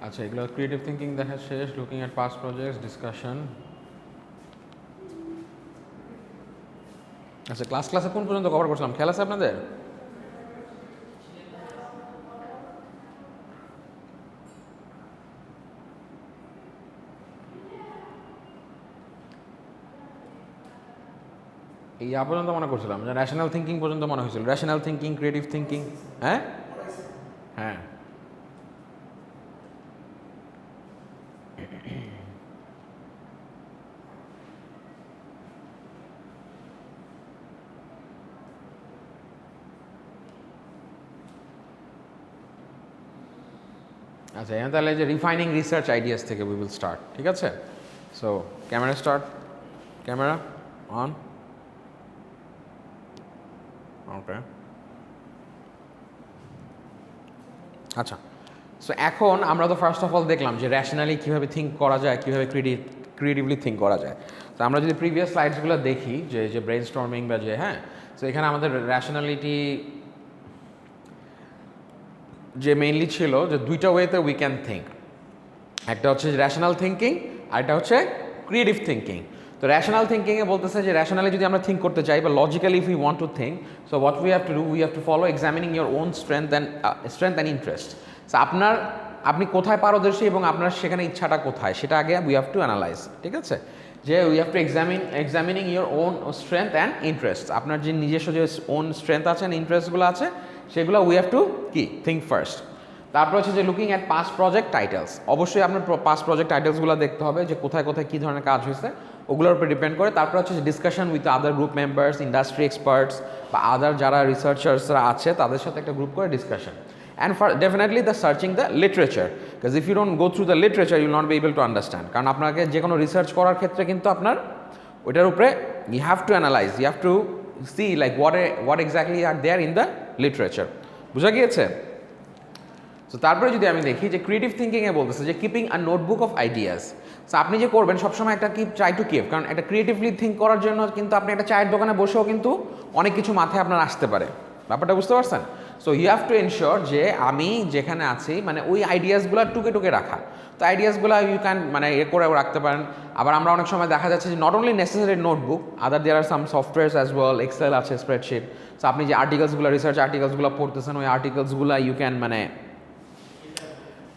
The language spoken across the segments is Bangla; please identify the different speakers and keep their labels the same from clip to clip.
Speaker 1: আচ্ছা, এগুলো ক্রিয়েটিভ থিঙ্কিং দেখা শেষ, looking at past projects, discussion. আচ্ছা, ক্লাসে কোন পর্যন্ত কভার করছিলাম, খেয়াল আছে আপনাদের? এই পর্যন্ত মনে করছিলাম যে র্যাশনাল থিঙ্কিং পর্যন্ত মনে হয়েছিল, র্যাশনাল থিঙ্কিং, ক্রিয়েটিভ থিঙ্কিং। হ্যাঁ হ্যাঁ আচ্ছা, এখানে তাহলে যে রিফাইনিং রিসার্চ আইডিয়াস থেকে উই উইল স্টার্ট, ঠিক আছে? So camera start, camera on. Okay, আচ্ছা। সো এখন আমরা তো ফার্স্ট অফ অল দেখলাম যে র্যাশনালি কীভাবে থিঙ্ক করা যায়, কীভাবে ক্রিয়েটিভলি থিঙ্ক করা যায়। তো আমরা যদি প্রিভিয়াস স্লাইডসগুলো দেখি, যে ব্রেন স্টর্মিং বা যে, হ্যাঁ, তো এখানে আমাদের র্যাশনালিটি যে মেইনলি ছিল যে দুইটা ওয়েতে উই ক্যান থিঙ্ক। একটা হচ্ছে র্যাশনাল থিঙ্কিং, আর একটা হচ্ছে ক্রিয়েটিভ থিঙ্কিং। তো র্যাশনাল থিঙ্কিংয়ে বলতেছে যে র্যাশনালি যদি আমরা থিঙ্ক করতে চাই বা logically if you want to think, so what we have to do, we have to follow examining your own strength and interest. সো আপনি কোথায় পারদর্শী এবং আপনার সেখানে ইচ্ছাটা কোথায়, সেটা আগে উই হ্যাভ টু অ্যানালাইজ, ঠিক আছে? যে we have two examining your own strength and interest. আপনার যে নিজস্ব যে ওন স্ট্রেংথ আছে অ্যান্ড ইন্টারেস্টগুলো আছে, সেগুলো উই হ্যাভ টু কি থিঙ্ক ফার্স্ট। তারপর হচ্ছে যে looking at past project titles. অবশ্যই আপনার পাস্ট প্রজেক্ট টাইটেলসগুলো দেখতে হবে যে কোথায় কোথায় কী ধরনের কাজ হয়েছে, ওগুলোর উপর ডিপেন্ড করে। তারপর হচ্ছে যে discussion with other group members, industry experts বা আদার যারা রিসার্চার্সরা আছে তাদের সাথে একটা গ্রুপ করে discussion. And definitely the searching the literature, because if you don't go through the literature you not be able to understand. কারণ আপনাকে যে কোনো রিসার্চ করার ক্ষেত্রে কিন্তু আপনার ওইটার উপরে you have to analyse, you have to see like what exactly are there in the literature. বুঝা গিয়েছে? সো তারপরে যদি আমি দেখি যে ক্রিয়েটিভ থিঙ্কিংয়ে বলতেছে যে keeping a notebook of ideas. So আপনি যে করবেন সবসময় একটা ট্রাই টু কিপ, কারণ একটা ক্রিয়েটিভলি থিঙ্ক করার জন্য কিন্তু আপনি একটা চায়ের দোকানে বসেও কিন্তু অনেক কিছু মাথায় আপনার আসতে পারে। ব্যাপারটা বুঝতে পারছেন? So you have to ensure যে আমি যেখানে আছি মানে ওই আইডিয়াসগুলো টুকে রাখা। তো আইডিয়াসগুলো ইউ ক্যান মানে করে রাখতে পারেন। আবার আমরা অনেক সময় দেখা যাচ্ছে যে not only necessary notebook, other there are some softwares as well, Excel আছে, স্প্রেডশিট। সো আপনি যে আর্টিকেলসগুলো, রিসার্চ আর্টিকেলসগুলো পড়তেছেন, ওই আর্টিকেলসগুলো ইউ ক্যান মানে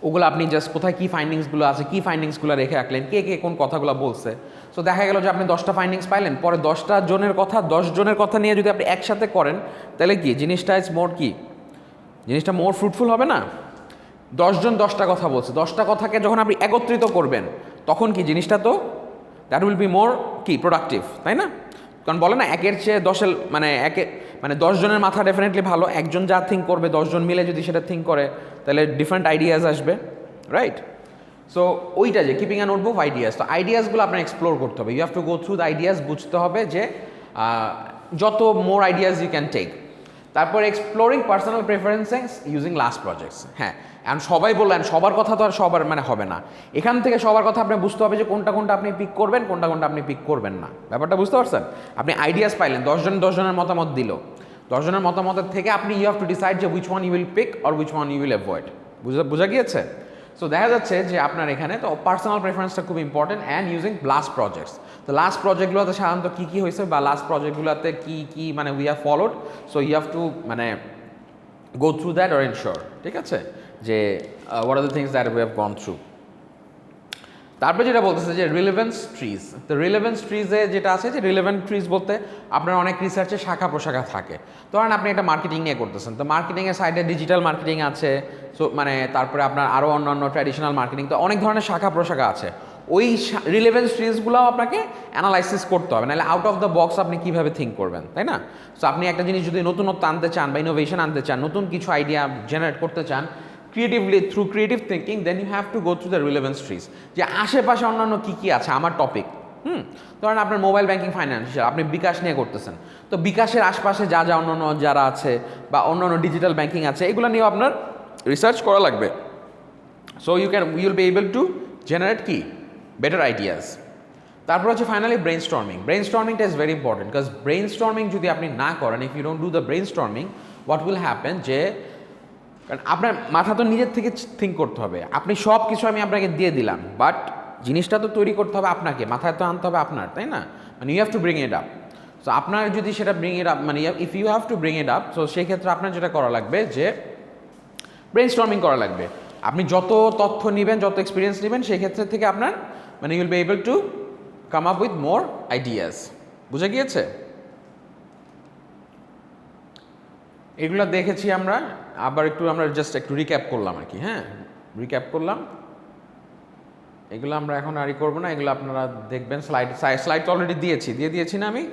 Speaker 1: ওগুলো আপনি জাস্ট কোথায় কী ফাইন্ডিংসগুলো আছে, কী ফাইন্ডিংসগুলো রেখে রাখলেন, কে কোন কথাগুলো বলছে। সো দেখা গেল যে আপনি 10টা ফাইন্ডিংস পাইলেন, পরে 10টা জনের কথা 10 জনের কথা নিয়ে যদি আপনি একসাথে করেন, তাহলে কি জিনিসটা জিনিসটা মোর ফ্রুটফুল হবে না? 10 জন 10টা কথা বলছে, 10টা কথাকে যখন আপনি একত্রিত করবেন, তখন কি জিনিসটা তো that will be more productive, তাই না? কারণ বলে না একের চেয়ে 10 জনের মাথা ডেফিনেটলি ভালো, একজন যা থিঙ্ক করবে 10 জন মিলে যদি সেটা থিঙ্ক করে তাহলে ডিফারেন্ট আইডিয়াস আসবে, রাইট? সো ওইটা যে কিপিং আ নোটবুক আইডিয়াস, তো আইডিয়াসগুলো আপনার এক্সপ্লোর করতে হবে, you have to go through the ideas, বুঝতে হবে যে যত more ideas you can take. তারপর exploring personal preferences using last projects. হ্যাঁ, এখন সবাই বললেন, সবার কথা তো আর সবার মানে হবে না। এখান থেকে সবার কথা আপনি বুঝতে হবে যে কোনটা আপনি পিক করবেন, কোনটা আপনি পিক করবেন না। ব্যাপারটা বুঝতে পারছেন? আপনি আইডিয়াস পাইলেন, 10 জনের মতামত দিল, 10 জনের মতামতের থেকে আপনি ইউ হ্যাভ টু ডিসাইড যে which one you will pick or which one you will avoid. বোঝা গিয়েছে? সো দেখা যাচ্ছে যে আপনার এখানে তো পার্সোনাল প্রেফারেন্সটা খুব important, and using last projects. তো লাস্ট প্রজেক্টগুলোতে সাধারণত কী হয়েছে বা লাস্ট প্রজেক্টগুলোতে কী মানে we have followed, so you have to মানে go through that or ensure, ঠিক আছে, যে what are the things that we have gone through. তারপরে যেটা বলতেছে যে রিলেভেন্স ট্রিজ। তো রিলেভেন্স ট্রিজে যেটা আছে যে রিলেভেন্ট ট্রিজ বলতে আপনার অনেক রিসার্চে শাখা প্রশাখা থাকে। ধরেন আপনি একটা মার্কেটিং নিয়ে করতেছেন, তো মার্কেটিংয়ের সাইডে ডিজিটাল মার্কেটিং আছে, সো মানে তারপরে আপনার আরও অন্যান্য ট্র্যাডিশনাল মার্কেটিং, তো অনেক ধরনের শাখা প্রশাখা আছে। ওই রিলেভেন্স ট্রিজগুলোও আপনাকে অ্যানালাইসিস করতে হবে, নাহলে আউট অফ দ্য বক্স আপনি কীভাবে থিঙ্ক করবেন, তাই না? সো আপনি একটা জিনিস যদি নতুনত্ব আনতে চান বা ইনোভেশন আনতে চান, নতুন কিছু আইডিয়া জেনারেট করতে চান creatively through creative thinking, then you have to go through the relevance trees, যে আশেপাশে অন্যান্য কী আছে আমার টপিক। ধরেন আপনার মোবাইল ব্যাঙ্কিং ফাইন্যান্সিয়াল, আপনি বিকাশ নিয়ে করতেছেন, তো বিকাশের আশপাশে যা অন্যান্য যারা আছে বা অন্যান্য ডিজিটাল ব্যাঙ্কিং আছে, এগুলো নিয়েও আপনার রিসার্চ করা লাগবে। So will be able to generate better ideas. তারপর হচ্ছে ফাইনালি ব্রেইনস্টর্মিংটা is very important, because brainstorming যদি আপনি না করেন, if you don't do the brainstorming, what will happen যে কারণ আপনার মাথা তো নিজের থেকে থিঙ্ক করতে হবে। আপনি সব কিছু আমি আপনাকে দিয়ে দিলাম, বাট জিনিসটা তো তৈরি করতে হবে আপনাকে, মাথায় তো আনতে হবে আপনার, তাই না? মানে you have to bring it up. So আপনার যদি সেটা ব্রিং ইট আপ, মানে if you have to bring it up, so সেই ক্ষেত্রে আপনার যেটা করা লাগবে যে ব্রেইনস্টর্মিং করা লাগবে। আপনি যত তথ্য নেবেন, যত এক্সপিরিয়েন্স নেবেন, সেই ক্ষেত্রে থেকে আপনার মানে you'll be able to come up with more ideas. বুঝে গিয়েছে? এগুলো দেখেছি আমরা, আবার একটু আমরা জাস্ট একটু রিক্যাপ করলাম আর কি। হ্যাঁ, রিক্যাপ করলাম। এগুলো আমরা এখন আরই করবো না, এগুলো আপনারা দেখবেন। স্লাইড অলরেডি দিয়েছি না আমি?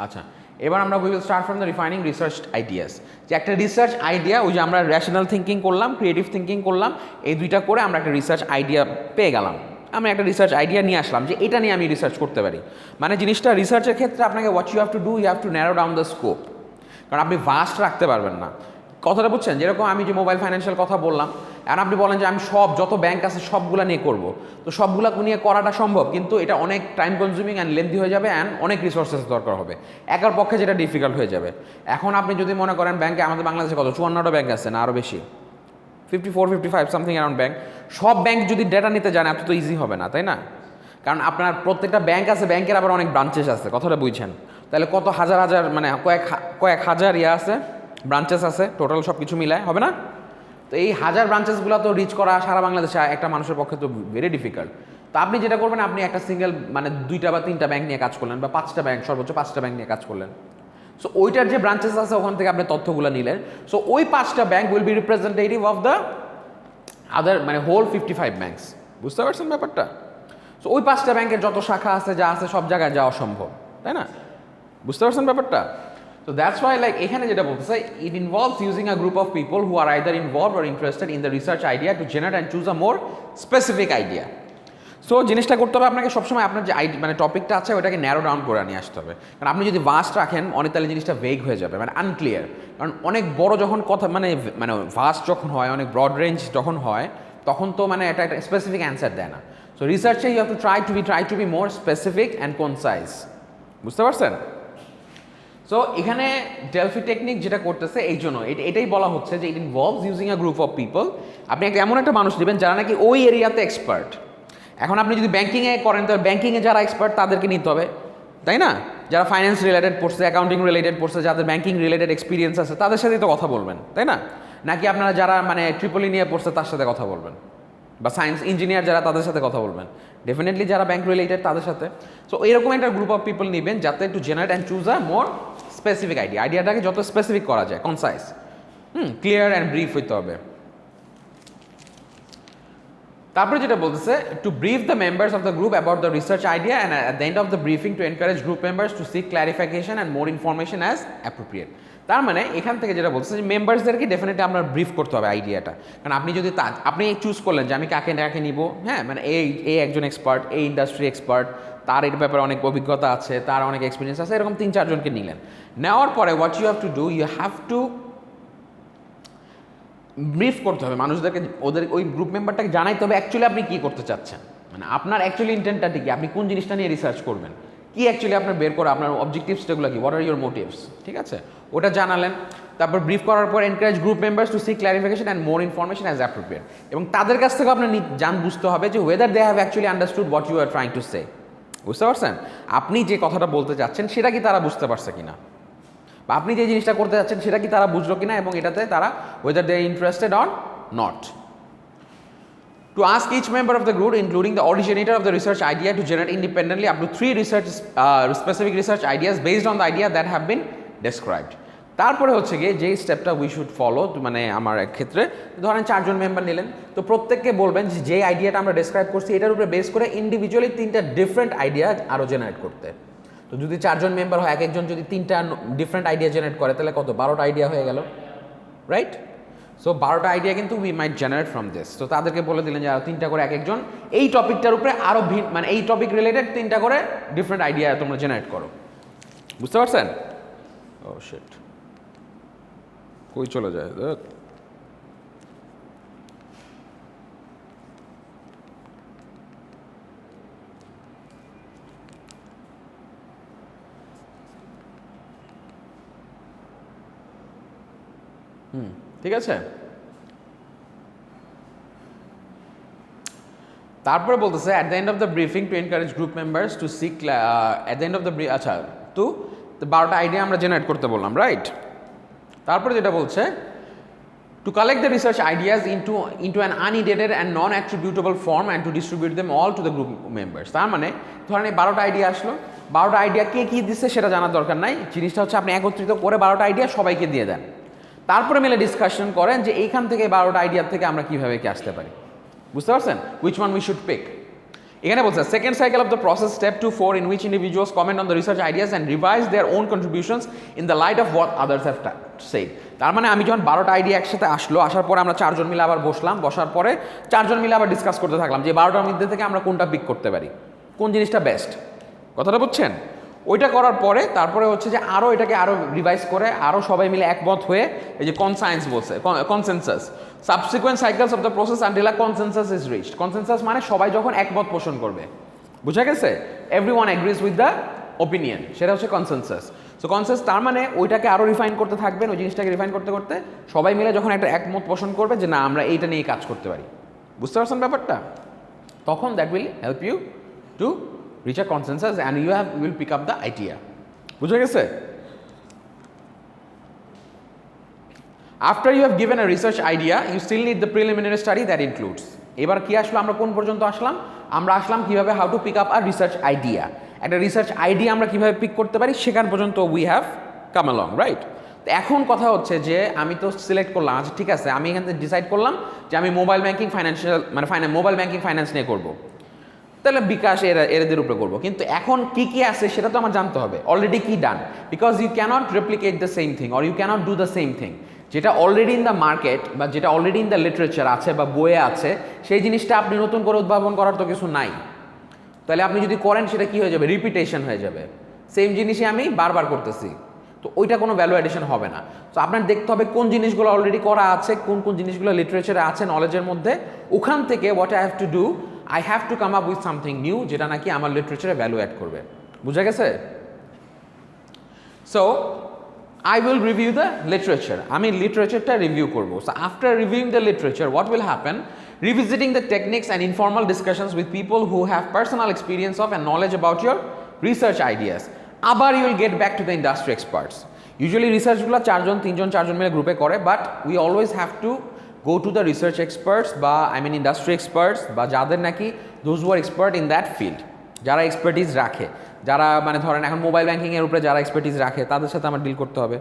Speaker 1: আচ্ছা, এবার আমরা we will start from the refining research ideas. যে একটা রিসার্চ আইডিয়া, ওই যে আমরা র্যাশনাল থিঙ্কিং করলাম, ক্রিয়েটিভ থিঙ্কিং করলাম, এই দুইটা করে আমরা একটা রিসার্চ আইডিয়া পেয়ে গেলাম। আমি একটা রিসার্চ আইডিয়া নিয়ে আসলাম যে এটা নিয়ে আমি রিসার্চ করতে পারি। মানে জিনিসটা রিসার্চের ক্ষেত্রে আপনাকে what you have to do, you have to narrow down the scope. কারণ আপনি ভাস্ট রাখতে পারবেন না। কথাটা বুঝছেন? যেরকম আমি যে মোবাইল ফাইন্যান্সিয়াল কথা বললাম, আর আপনি বলেন যে আমি যত ব্যাংক আছে সবগুলা নিয়ে করব, তো সবগুলা নিয়ে করাটা সম্ভব, কিন্তু এটা অনেক টাইম কনজিউমিং অ্যান্ড লেন্থি হয়ে যাবে, অ্যান্ড অনেক রিসোর্সেস দরকার হবে, একার পক্ষে যেটা ডিফিকাল্ট হয়ে যাবে। এখন আপনি যদি মনে করেন ব্যাংকে, আমাদের বাংলাদেশে কত 54টা ব্যাংক আছে না আরও বেশি, 54, 55 সামথিং অ্যারাউন্ড ব্যাংক। সব ব্যাংক যদি ডেটা নিতে জানে, এত তো ইজি হবে না, তাই না? কারণ আপনার প্রত্যেকটা ব্যাংক আছে, ব্যাংকের আবার অনেক ব্রাঞ্চেস আছে, কথাটা বুঝছেন? তাহলে কত হাজার হাজার, মানে কয়েক হাজার আছে, ব্রাঞ্চেস আছে, টোটাল সব কিছু মিলায় হবে না? তো এই হাজার ব্রাঞ্চেসগুলো তো রিচ করা সারা বাংলাদেশে একটা মানুষের পক্ষে তো ভেরি ডিফিকাল্ট। তো আপনি যেটা করবেন, আপনি একটা সিঙ্গেল মানে 2টা বা 3টা ব্যাংক নিয়ে কাজ করলেন, বা 5টা ব্যাংক, সর্বোচ্চ 5টা ব্যাংক নিয়ে কাজ করলেন। সো ওইটার যে ব্রাঞ্চেস আছে ওখান থেকে আপনি তথ্যগুলো নিলেন। সো ওই 5টা bank will be representative of the other, মানে হোল 55 ব্যাংকস। বুঝতে পারছেন ব্যাপারটা? সো ওই 5টা ব্যাংকের যত শাখা আছে, যা আছে, সব জায়গায় যাওয়া সম্ভব, তাই না? বুঝতে পারছেন ব্যাপারটা? So that's why, like, এখানে যেটা বলতেছে, it involves using a group of people who are either involved or interested in the research idea to generate and choose a more specific idea. So জিনিসটা করতে হবে আপনাকে সবসময় আপনার যে মানে টপিকটা আছে ওটাকে ন্যারো ডাউন করে নিয়ে আসতে হবে। কারণ আপনি যদি ভাস্ট রাখেন অনেক, তাহলে জিনিসটা ভেগ হয়ে যাবে, মানে আনক্লিয়ার। কারণ অনেক বড় যখন কথা, মানে ভাস্ট যখন হয়, অনেক ব্রড রেঞ্জ যখন হয়, তখন তো মানে এটা একটা স্পেসিফিক অ্যান্সার দেয় না। সো রিসার্চে you have to try to be more specific and concise. বুঝতে পারছেন? সো এখানে ডেলফি টেকনিক যেটা করতেছে, এই জন্য এটাই বলা হচ্ছে যে ইট involves using a group of people. আপনি এমন একটা মানুষ নেবেন যারা নাকি ওই এরিয়াতে এক্সপার্ট। এখন আপনি যদি ব্যাঙ্কিংয়ে করেন, তাহলে ব্যাঙ্কিংয়ে যারা এক্সপার্ট তাদেরকে নিতে হবে, তাই না? যারা ফাইন্যান্স রিলেটেড পড়ছে, অ্যাকাউন্টিং রিলেটেড পড়ছে, যাদের ব্যাঙ্কিং রিলেটেড এক্সপিরিয়েন্স আছে, তাদের সাথেই তো কথা বলবেন, তাই না? নাকি আপনারা যারা মানে ট্রিপলি নিয়ে পড়ছে তার সাথে কথা বলবেন, বা সায়েন্স ইঞ্জিনিয়ার যারা, তাদের সাথে কথা বলবেন? ডেফিনেটলি যারা ব্যাঙ্ক রিলেটেড তাদের সাথে। সো এরকম একটা গ্রুপ অফ পিপল নেবেন যাতে একটু generate and choose a more specific আইডিয়াটাকে যত স্পেসিফিক করা যায়, কনসাইজ, ক্লিয়ার অ্যান্ড ব্রিফ হইতে হবে। তারপরে যেটা বলতেছে, to brief the members of the group about the research idea and at the end of the briefing to encourage group members to seek clarification and more information as appropriate. তার মানে এখান থেকে যেটা বলতেছে যে মেম্বার্সদেরকে ডেফিনেটলি আপনার ব্রিফ করতে হবে আইডিয়াটা। কারণ আপনি যদি আপনি চুজ করলেন যে আমি কাকে নিব, হ্যাঁ, মানে এই একজন এক্সপার্ট, এই ইন্ডাস্ট্রি এক্সপার্ট, তার এর ব্যাপারে অনেক অভিজ্ঞতা আছে, তার অনেক এক্সপিরিয়েন্স আছে, এরকম 3-4 জনকে নিলেন। নেওয়ার পরে what you have to do, you have to brief করতে হবে মানুষদেরকে, ওদের ওই গ্রুপ মেম্বারটাকে জানাইতে হবে অ্যাকচুয়ালি আপনি কী করতে চাচ্ছেন, মানে আপনার অ্যাকচুয়ালি ইন্টেন্টটা কি, আপনি কোন জিনিসটা নিয়ে রিসার্চ করবেন, কি অ্যাকচুয়ালি আপনার বের করা, আপনার অবজেক্টিভসগুলো কি, হোয়াট আর ইউর মোটিভস, ঠিক আছে? ওটা জানালেন। তারপর ব্রিফ করার পর encourage group members to seek clarification and more information as appropriate. এবং তাদের কাছ থেকে আপনার বুঝতে হবে যে whether they have actually understood what you are trying to say. বুঝতে পারছেন? আপনি যে কথাটা বলতে চাচ্ছেন সেটা কি তারা বুঝতে পারছে কিনা, বা আপনি যে জিনিসটা করতে যাচ্ছেন সেটা কি তারা বুঝলো কিনা, এবং এটাতে তারা whether they are interested or not. To ask each member of the group, including the originator of the research idea, to generate independently up to 3 specific research ideas based on the idea that have been described. তারপরে হচ্ছে গিয়ে যে স্টেপটা উই শুড ফলো, মানে আমার ক্ষেত্রে ধরেন 4 জন মেম্বার নিলেন, তো প্রত্যেককে বলবেন যে আইডিয়াটা আমরা ডেসক্রাইব করছি এটার উপরে বেস করে ইন্ডিভিজুয়ালি 3টা ডিফারেন্ট আইডিয়া আরও জেনারেট করতে। তো যদি 4 জন মেম্বার হয়, এক একজন যদি 3টা ডিফারেন্ট আইডিয়া জেনারেট করে, তাহলে কত, 12টা আইডিয়া হয়ে গেল, রাইট? সো 12টা আইডিয়া কিন্তু we might generate from this. তো তাদেরকে বলে দিলেন যে আরও 3টা করে এক একজন এই টপিকটার উপরে আরও মানে এই টপিক রিলেটেড 3টা করে ডিফারেন্ট আইডিয়া তোমরা জেনারেট করো। বুঝতে পারছেন? ও শিট, কই চলে যায়? ঠিক আছে। তারপরে বলতেছে at the end of the briefing to encourage group members to sick at the end of the আচ্ছা টু 12টা আইডিয়া আমরা জেনারেট করতে বললাম, রাইট। তারপরে যেটা বলছে to collect the research ideas into an unedited and non-attributable form and to distribute them all to the group members. তার মানে ধরেন এই 12টা আইডিয়া আসলো, 12টা আইডিয়া কে কী দিচ্ছে সেটা জানার দরকার নাই, জিনিসটা হচ্ছে আপনি একত্রিত করে 12টা আইডিয়া সবাইকে দিয়ে দেন, তারপরে মিলে ডিসকাশন করেন যে এইখান থেকে 12টা আইডিয়া থেকে আমরা কীভাবে কি আসতে পারি, বুঝতে পারছেন, which one we should pick. এখানে বলছে second cycle of the process step 2-4 in which individuals comment on the research ideas and revise their own contributions in the light of what others have said. তার মানে আমি যখন 12টা আইডিয়া একসাথে আসলো, আসার পরে আমরা 4জন মিলে আবার বসলাম, বসার পরে 4জন মিলে আবার ডিসকাস করতে থাকলাম যে 12টার মধ্যে থেকে আমরা কোনটা পিক করতে পারি, কোন জিনিসটা বেস্ট, কথাটা বুঝছেন। ওইটা করার পরে তারপরে হচ্ছে যে আরও এটাকে আরও রিভাইজ করে আরও সবাই মিলে একমত হয়ে এই যে কনসায়েন্স বলছে, consensus, subsequent cycles of the process until a consensus is reached. Consensus মানে সবাই যখন একমত পোষণ করবে, বুঝা গেছে, everyone agrees with the opinion, সেটা হচ্ছে কনসেনসাস। সো কনসেন্সাস তার মানে ওইটাকে আরও রিফাইন করতে থাকবেন, ওই জিনিসটাকে রিফাইন করতে করতে সবাই মিলে যখন একটা একমত পোষণ করবে যে না আমরা এইটা নিয়ে কাজ করতে পারি, বুঝতে পারছেন ব্যাপারটা, তখন that will help you to reach a consensus and you will pick up the idea, বুঝা গেছে। After you have given a research idea, you still need the preliminary study that includes. এবার কি আসলো, আমরা কোন পর্যন্ত আসলাম, আমরা আসলাম কিভাবে how to pick up a research idea, একটা রিসার্চ আইডিয়া আমরা কিভাবে পিক করতে পারি সেখান পর্যন্ত we have come along, right. তো এখন কথা হচ্ছে যে আমি তো সিলেক্ট করলাম, আচ্ছা ঠিক আছে, আমি এখান থেকে ডিসাইড করলাম যে আমি মোবাইল ব্যাংকিং ফাইন্যান্সিয়াল মানে মোবাইল ব্যাংকিং ফাইন্যান্স নিয়ে করবো, তাহলে বিকাশ এদের উপরে করবো, কিন্তু এখন কি কি আছে সেটা তো আমার জানতে হবে, অলরেডি কি done, because you can't replicate the same thing or you can't do the same thing, যেটা অলরেডি ইন দ্য মার্কেট বা যেটা অলরেডি ইন দ্য লিটারেচার আছে বা বইয়ে আছে সেই জিনিসটা আপনি নতুন করে উদ্ভাবন করার তো কিছু নাই, তাহলে আপনি যদি করেন সেটা কি হয়ে যাবে, রিপিটেশন হয়ে যাবে, সেম জিনিসই আমি বারবার করতেছি, তো ওইটা কোনো ভ্যালু এডিশন হবে না। তো আপনার দেখতে হবে কোন জিনিসগুলো অলরেডি করা আছে, কোন কোন জিনিসগুলো লিটারেচারে আছে নলেজের মধ্যে, ওখান থেকে what I have to do, I have to come up with something new যেটা নাকি আমার লিটারেচারে ভ্যালু অ্যাড করবে, বুঝা গেছে। So I will review the literature. আমি লিটারেচারটা রিভিউ করবো। So after reviewing the literature, what will happen? Revisiting the techniques and informal discussions with people who have personal experience of and knowledge about your research ideas. আবার you will get back to the industry experts. Usually রিসার্চগুলো 4জন 3জন 4জন মিলে গ্রুপে করে, but we always have to go to the research experts বা industry experts বা যাদের নাকি those who are expert in that field, যারা এক্সপার্টিস রাখে, যারা মানে ধরেন এখন মোবাইল ব্যাঙ্কিংয়ের উপরে যারা এক্সপার্টিস রাখে তাদের সাথে আমার ডিল করতে হবে।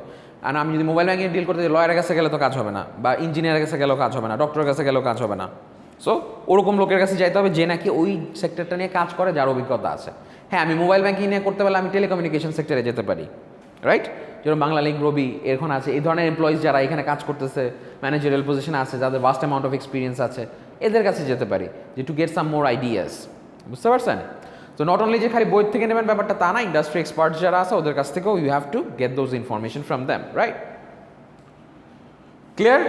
Speaker 1: আর আমি যদি মোবাইল ব্যাঙ্কিং ডিল করতে লয়ারের কাছে গেলে তো কাজ হবে না, বা ইঞ্জিনিয়ারের কাছে গেলেও কাজ হবে না, ডক্টরের কাছে গেলেও কাজ হবে না। সো ওরকম লোকের কাছে যাইতে হবে যে নাকি ওই সেক্টরটা নিয়ে কাজ করে, যার অভিজ্ঞতা আছে। হ্যাঁ, আমি মোবাইল ব্যাঙ্কিং নিয়ে করতে পারলে আমি টেলিকমিউনিকেশন সেক্টরে যেতে পারি, রাইট, যেরকম বাংলা লিঙ্ক, রবি এখন আছে, এই ধরনের এমপ্লয়িজ যারা এখানে কাজ করতেছে, ম্যানেজারিয়াল পজিশনে আছে, যাদের ভাস্ট অ্যামাউন্ট অফ এক্সপিরিয়েন্স আছে, এদের কাছে যেতে পারি যে to get some more ideas, বুঝতে পারছেন। তো নট অনলি যে খালি বই থেকে নেবেন ব্যাপারটা তা না, ইন্ডাস্ট্রি এক্সপার্টস যারা আছে ওদের কাছ থেকেও you have to get those information from them, right, clear,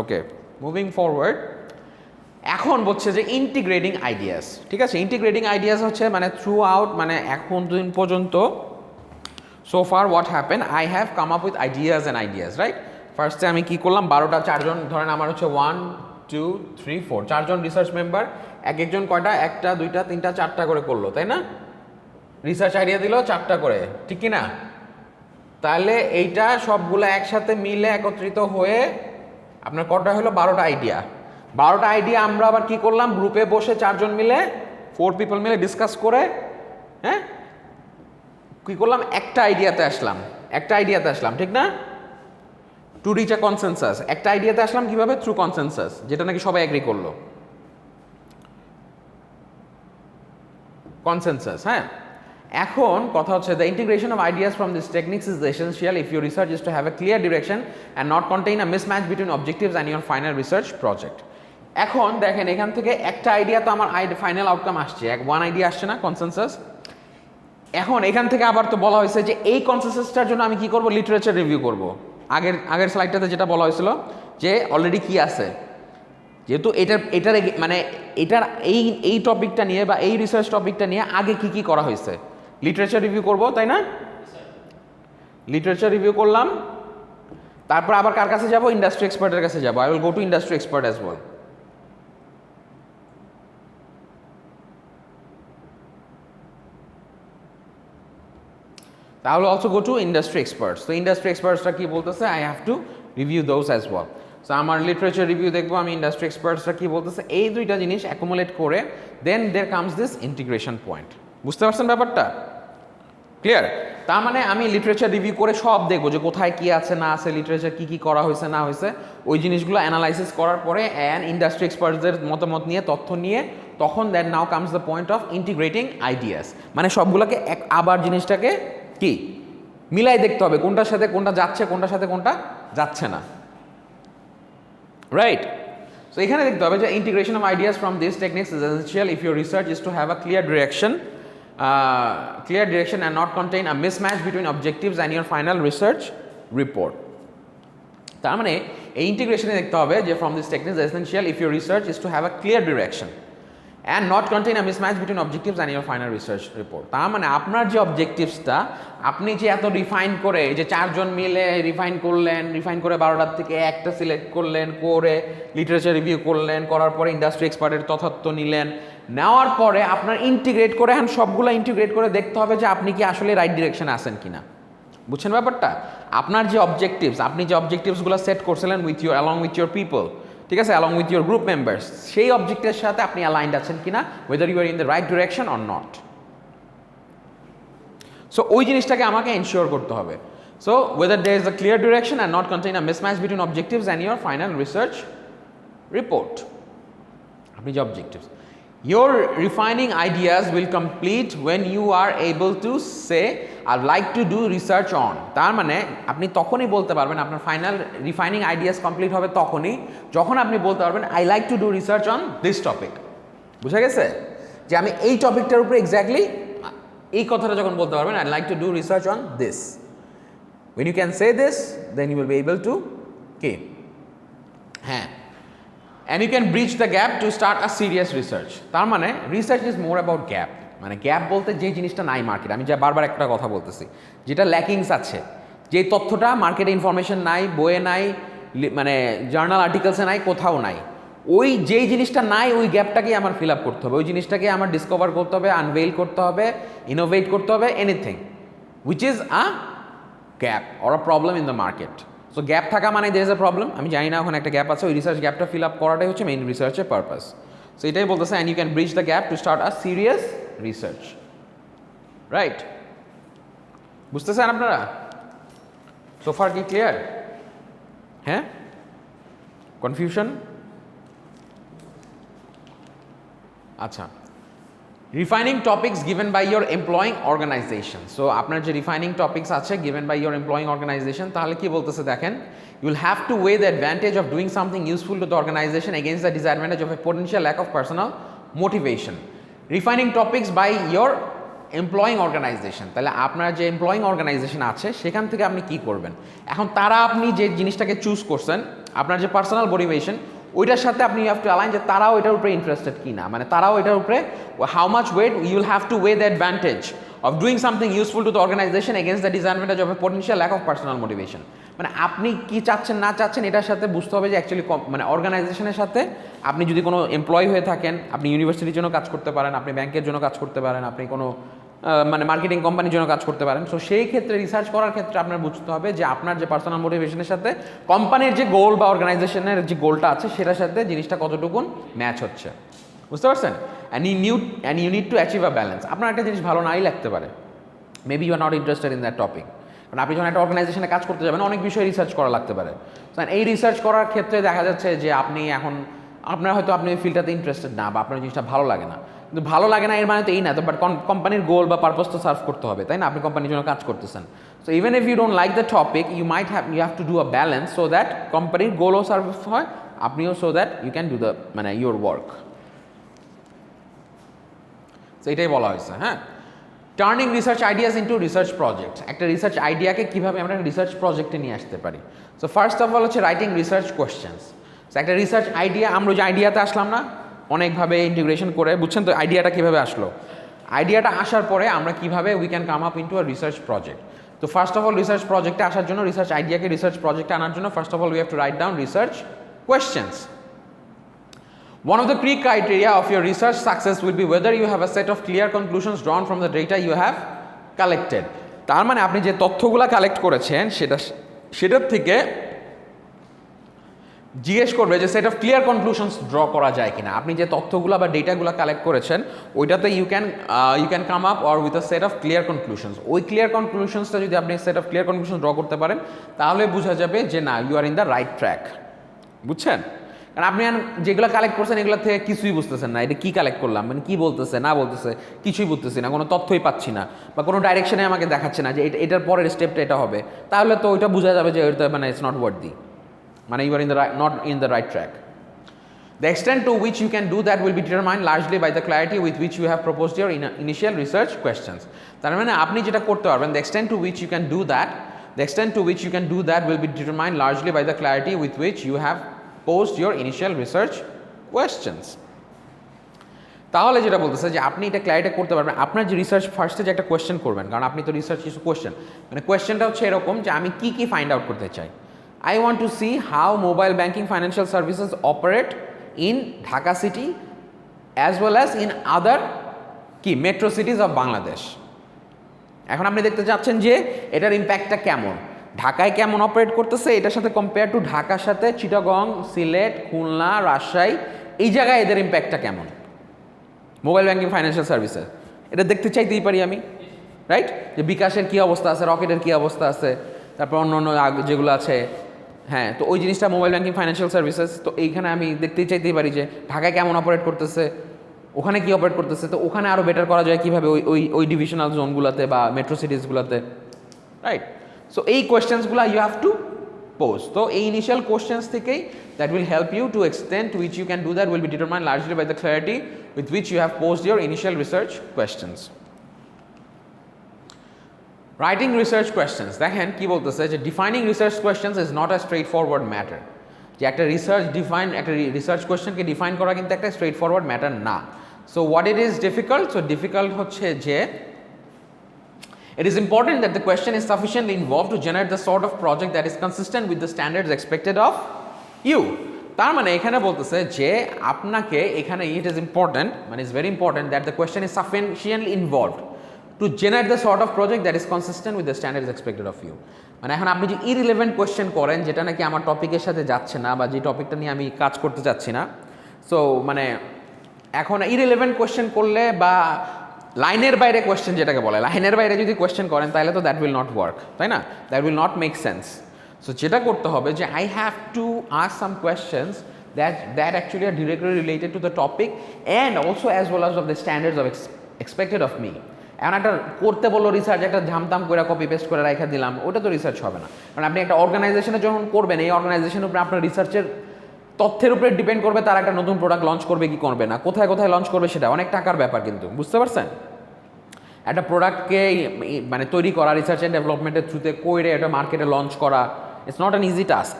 Speaker 1: okay, moving forward. এখন বলছে যে ইন্টিগ্রেটিং আইডিয়াস, ঠিক আছে, ইন্টিগ্রেটিং আইডিয়াস হচ্ছে মানে থ্রু আউট, মানে এখন দিন পর্যন্ত so far what happen, I have come up with ideas and ideas, right. ফার্স্টে আমি কী করলাম, 12টা 4জন ধরেন আমার হচ্ছে 1 2 3 4 4জন রিসার্চ মেম্বার, এক একজন কয়টা, 1টা 2টা 3টা 4টা করে করলো, তাই না, রিসার্চ আইডিয়া দিল 4টা করে, ঠিক কি না। তাহলে এইটা সবগুলো একসাথে মিলে একত্রিত হয়ে আপনার কটা হলো, 12টা আইডিয়া। 12টা আইডিয়া আমরা আবার কি করলাম, গ্রুপে বসে 4জন মিলে 4 পিপল মিলে ডিসকাস করে, হ্যাঁ কি করলাম, একটা আইডিয়াতে আসলাম, ঠিক না, টু রিচ আ কনসেনসাস। একটা আইডিয়াতে আসলাম কিভাবে, থ্রু কনসেনসাস, যেটা নাকি সবাই এগ্রি করলো, কনসেনসাস। হ্যাঁ, এখন কথা হচ্ছে the integration of ideas from this techniques is essential if your research is to have a clear direction and not contain a mismatch between objectives and your final research project. এখন দেখেন এখান থেকে একটা আইডিয়া তো আমার ফাইনাল আউটকাম আসছে, ওয়ান আইডিয়া আসছে না, কনসেনসাস। এখন এখান থেকে আবার তো বলা হয়েছে যে এই কনসেনসাসটার জন্য আমি কি করব, লিটারেচার রিভিউ করব। আগের স্লাইডটাতে যেটা বলা হয়েছিল যে অলরেডি কি আছে, যেহেতু এটার মানে এটার এই টপিকটা নিয়ে বা এই রিসার্চ টপিকটা নিয়ে আগে কি কি করা হয়েছে, লিটারেচার রিভিউ করব, তাই না, লিটারেচার রিভিউ করলাম, তারপর আবার কার কাছে যাব, ইন্ডাস্ট্রি এক্সপার্টের কাছে যাব। I will go to industry expert as well. I will also go to industry experts. So industry expertsরা কি বলতেছে, I have to review those as well. So আমার লিটারেচার রিভিউ দেখবো, আমি ইন্ডাস্ট্রি এক্সপার্টসরা কি বলতেছে, এই দুইটা জিনিস অ্যাকুমুলেট করে দেন there comes this integration point. বুঝতে পারছেন ব্যাপারটা? ক্লিয়ার? তার মানে আমি লিটারেচার রিভিউ করে সব দেখবো যে কোথায় কি আছে না আছে, লিটারেচার কি কি করা হয়েছে না হয়েছে, ওই জিনিসগুলো অ্যানালাইসিস করার পরে অ্যান্ড ইন্ডাস্ট্রি এক্সপার্টসদের মতামত নিয়ে, তথ্য নিয়ে, তখন that now comes the point of integrating ideas. মানে সবগুলোকে আবার জিনিসটাকে কি মিলাই দেখতে হবে, কোনটার সাথে কোনটা যাচ্ছে, কোনটার সাথে কোনটা যাচ্ছে না, রাইট? সো এখানে দেখতে হবে যে integration of ideas from this techniques is essential if your research is to have a clear direction and not contain a mismatch between objectives and your final research report. তার মানে এই ইন্টিগ্রেশনে দেখতে হবে যে from this techniques essential if your research is to have a clear direction and not contain a mismatch between objectives and your final research report. তার মানে আপনার যে অবজেক্টিভসটা, আপনি যে এত রিফাইন করে, যে চারজন মিলে রিফাইন করলেন, রিফাইন করে 12টার থেকে একটা সিলেক্ট করলেন, করে লিটারেচার রিভিউ করলেন, করার পরে ইন্ডাস্ট্রি এক্সপার্টের তথ্য নিলেন, নেওয়ার পরে আপনার ইন্টিগ্রেট করে, হ্যাঁ সবগুলো ইন্টিগ্রেট করে দেখতে হবে যে আপনি কি আসলে রাইট ডিরেকশনে আছেন কিনা। বুঝছেন ব্যাপারটা? আপনার যে অবজেক্টিভস, আপনি যে অবজেক্টিভসগুলো সেট করছিলেন along with your people, ঠিক আছে, along with your group members, সেই অবজেক্টের সাথে আপনি অ্যালাইন্ড আছেন কিনা, whether you are in the right direction or not. So ওই জিনিসটাকে আমাকে এনশিওর করতে হবে। So whether there is a clear direction and not contain a mismatch between objectives and your final research report. আপনি যে objectives, your refining ideas will complete when you are able to say I like to do research on. তার মানে আপনি তখনই বলতে পারবেন, আপনার ফাইনাল রিফাইনিং আইডিয়াস কমপ্লিট হবে তখনই যখন আপনি বলতে পারবেন I like to do research on this topic. বুঝা গেছে? যে আমি এই টপিকটার উপরে এক্স্যাক্টলি এই কথাটা যখন বলতে পারবেন I like to do research on this. When you can say this, then you will be able to হ্যাঁ, and you can bridge the gap to start a serious research. তার মানে research is more about gap. মানে গ্যাপ বলতে যে জিনিসটা নাই মার্কেট, আমি যা বারবার একটা কথা বলতেছি, যেটা ল্যাকিংস আছে, যে তথ্যটা মার্কেটে ইনফরমেশন নাই, বইয়ে নাই, মানে জার্নাল আর্টিকেলসে নাই, কোথাও নাই, ওই যেই জিনিসটা নাই ওই গ্যাপটাকেই আমার ফিল আপ করতে হবে, ওই জিনিসটাকে আমার ডিসকভার করতে হবে, আনভেইল করতে হবে, ইনোভেট করতে হবে, anything which is a gap or a problem in the market. So gap থাকা মানে দের ইজ এ প্রবলেম। আমি জানি না ওখানে একটা গ্যাপ আছে, ওই রিসার্চ গ্যাপটা ফিল আপ করাটাই হচ্ছে মেইন রিসার্চের পারপাস। সো এটাই বলতেছে and you can bridge the gap to start a serious research, right? বুঝতেছেন আপনারা? সো ফার কি ক্লিয়ার? হ্যাঁ, কনফিউশন? আচ্ছা, refining topics given by your employing organisation. So আপনার যে রিফাইনিং টপিক্স আছে given by your employing organisation, তাহলে কি বলতেছে দেখেন, you will have to weigh the advantage of doing something useful to the organisation against the disadvantage of a potential lack of personal motivation. Refining topics by your employing organisation, তাহলে আপনার যে এমপ্লয়িং অর্গানাইজেশন আছে সেখান থেকে আপনি কি করবেন, এখন তারা আপনি যে জিনিসটাকে চুজ করছেন, আপনার যে পার্সোনাল মোটিভেশন, ওইটার সাথে আপনি ইউ হ্যাভ টু অ্যালাইন যে তারাও এটার উপরে ইন্টারেস্টেড কিনা, মানে তারাও এটার উপরে how much weight you will have to weigh the advantage of doing something useful to the organisation against the disadvantage of a potential lack of personal motivation. মানে আপনি কি চাচ্ছেন না চাচ্ছেন এটার সাথে বুঝতে হবে যে অ্যাকচুয়ালি মানে অর্গানাইজেশনের সাথে আপনি যদি কোনো এমপ্লয়ি হয়ে থাকেন, আপনি ইউনিভার্সিটির জন্য কাজ করতে পারেন, আপনি ব্যাংকের জন্য কাজ করতে পারেন, আপনি কোনো মানে মার্কেটিং কোম্পানির জন্য কাজ করতে পারেন। সো সেই ক্ষেত্রে রিসার্চ করার ক্ষেত্রে আপনার বুঝতে হবে যে আপনার যে পার্সোনাল মোটিভেশনের সাথে কোম্পানির যে গোল বা অর্গানাইজেশনের যে গোলটা আছে সেটার সাথে জিনিসটা কতটুকুন ম্যাচ হচ্ছে, বুঝতে পারছেন? And you need to achieve a balance. আপনার একটা জিনিস ভালো নাই লাগতে পারে, maybe you are not interested in that topic, কারণ আপনি যখন একটা অর্গানাইজেশনে কাজ করতে যাবেন অনেক বিষয়ে রিসার্চ করা লাগতে পারে। এই রিসার্চ করার ক্ষেত্রে দেখা যাচ্ছে যে আপনি এখন আপনার হয়তো আপনি ওই ফিল্ডটাতে ইন্টারেস্টেড না, বা আপনার জিনিসটা ভালো লাগে না। কিন্তু ভালো লাগে না এর মানে তো এই না তো, বাট কোম্পানির গোল বা পারপাস তো সার্ভ করতে হবে, তাই না? আপনি কোম্পানির জন্য কাজ করতেছেন। So even if you don't like the topic, you have to do a balance so that কোম্পানির গোলও সার্ভ হয়, আপনিও, so that you can do the মানে ইউর ওয়ার্ক। সো এটাই বলা হয়েছে। হ্যাঁ, turning research ideas into research project. একটা রিসার্চ আইডিয়াকে কীভাবে আমরা রিসার্চ প্রজেক্টে নিয়ে আসতে পারি। সো ফার্স্ট অফ অল হচ্ছে রাইটিং রিসার্চ কোয়েশ্চেন্স। সো একটা রিসার্চ আইডিয়া, আমরা যে আইডিয়াতে আসলাম না অনেকভাবে ইন্টিগ্রেশন করে, বুঝছেন তো আইডিয়াটা কীভাবে আসলো? আইডিয়াটা আসার পরে আমরা কীভাবে we can come up into a research project. তো তো ফার্স্ট অফ অল রিসার্চ প্রজেক্টে আসার জন্য, রিসার্চ আইডিয়াকে রিসার্চ প্রজেক্টে আনার জন্য first of all we have two write down research questions. One of the key criteria of your research success will be whether you have a set of clear conclusions drawn from the data you have collected. তার মানে আপনি যে তথ্যগুলা কালেক্ট করেছেন সেটার থেকে জিজ্ঞেস করবে যে set of clear conclusions draw করা যায় কিনা। আপনি যে তথ্যগুলো বা ডেটাগুলো কালেক্ট করেছেন ওইটাতে you can come up or with a set of clear conclusions. ওই ক্লিয়ার কনক্লুশনসটা যদি আপনি set of clear conclusion draw করতে পারেন তাহলে বোঝা যাবে যে না, you are in the right track. বুঝছেন? কারণ আপনি যেগুলো কালেক্ট করছেন এগুলো থেকে কিছুই বুঝতেছেন না, এটা কী কালেক্ট করলাম, মানে কী বলতেছে না বলতেছে কিছুই বুঝতেছি না, কোনো তথ্যই পাচ্ছি না, বা কোনো ডাইরেকশনে আমাকে দেখাচ্ছে না যে এটার পরের স্টেপটা এটা হবে, তাহলে তো ওইটা বোঝা যাবে যে এটা মানে ইটস নট ওয়ার্থি, মানে you are not in the right track. The extent to which you can do that will be determined largely by the clarity with which you have proposed your initial research questions. তার মানে আপনি যেটা করতে পারবেন, the extent to which you can do that will be determined largely by the clarity with which you have posed your initial research questions. তাহলে যেটা বলতেছে যে আপনি এটা ক্ল্যারিটি করতে পারবেন আপনার যে রিসার্চ ফার্স্টে যে একটা কোয়েশ্চেন করবেন, কারণ আপনি তো রিসার্চ কিছু কোয়েশ্চেন, মানে কোয়েশ্চেনটা হচ্ছে এরকম যে আমি কি ফাইন্ড আউট করতে চাই। I want to see how mobile banking financial services operate in Dhaka city as well as in other metro cities of Bangladesh. এখন আপনি দেখতে চাচ্ছেন যে এটার ইম্প্যাক্টটা কেমন, ঢাকায় কেমন অপারেট করতেছে, এটার সাথে কম্পেয়ার টু ঢাকার সাথে চিটাগং, সিলেট, খুলনা, রাজশাহী, এই জায়গায় এদের ইম্প্যাক্টটা কেমন মোবাইল ব্যাংকিং ফাইন্যান্সিয়াল সার্ভিসেস, এটা দেখতে চাইতেই পারি আমি, রাইট? যে বিকাশের কী অবস্থা আছে, রকেটের কী অবস্থা আছে, তারপর অন্য অন্য যেগুলো আছে, হ্যাঁ, তো ওই জিনিসটা মোবাইল ব্যাংকিং ফাইন্যান্সিয়াল সার্ভিসেস, তো এইখানে আমি দেখতেই চাইতেই পারি যে ঢাকায় কেমন অপারেট করতেছে, ওখানে কী অপারেট করতেছে, তো ওখানে আরও বেটার করা যায় কীভাবে ওই ডিভিশনাল জোনগুলোতে বা মেট্রো সিটিসগুলোতে, রাইট? সো এই কোয়েশ্চেন্সগুলো ইউ হ্যাভ টু পোজ। তো এই ইনিশিয়াল কোয়েশ্চেন্স থেকেই that will help you to extend to which you can do that will be determined largely by the clarity with which you have posed your initial research questions. Writing research questions, দেখেন কি বলতেছে যে defining research questions is not a straightforward matter. যে একটা রিসার্চ কোয়েশ্চেনকে ডিফাইন করা কিন্তু একটা স্ট্রেট ফরওয়ার্ড ম্যাটার না। So what it is difficult? So difficult হচ্ছে যে it is important that the question is sufficiently involved to generate the sort of project that is consistent with the standards expected of you. তার মানে এখানে বলতেছে যে আপনাকে এখানে it is important, মানে it's very important that the question is sufficiently involved to generate the sort of project that is consistent with the standards expected of you. মানে এখন আপনি যে irrelevant কোয়েশ্চেন করেন যেটা নাকি আমার টপিকের সাথে যাচ্ছে না বা যে টপিকটা নিয়ে আমি কাজ করতে চাচ্ছি না, সো মানে এখন irrelevant কোয়েশ্চেন করলে বা লাইনের বাইরে কোয়েশ্চেন যেটাকে বলে, লাইনের বাইরে যদি কোয়েশ্চেন করেন তাহলে তো দ্যাট উইল নট ওয়ার্ক, তাই না? That will not make sense. So যেটা করতে হবে যে I have to ask some questions that actually are directly related to the topic and also as well of the standards of expected of me. এখন একটা করতে বললো রিসার্চ, একটা ঝামতাম করে কপি পেস্ট করে রেখে দিলাম, ওটা তো রিসার্চ হবে না। কারণ আপনি একটা অর্গানাইজেশনে যখন করবেন, এই অর্গানাইজেশনের উপরে আপনার রিসার্চের তথ্যের উপরে ডিপেন্ড করবে তারা একটা নতুন প্রোডাক্ট লঞ্চ করবে কি করবে না, কোথায় কোথায় লঞ্চ করবে, সেটা অনেক টাকার ব্যাপার কিন্তু, বুঝতে পারছেন? একটা প্রোডাক্টকে মানে তৈরি করা রিসার্চ অ্যান্ড ডেভেলপমেন্টের থ্রুতে কইরে এটা মার্কেটে লঞ্চ করা, it's not an easy task.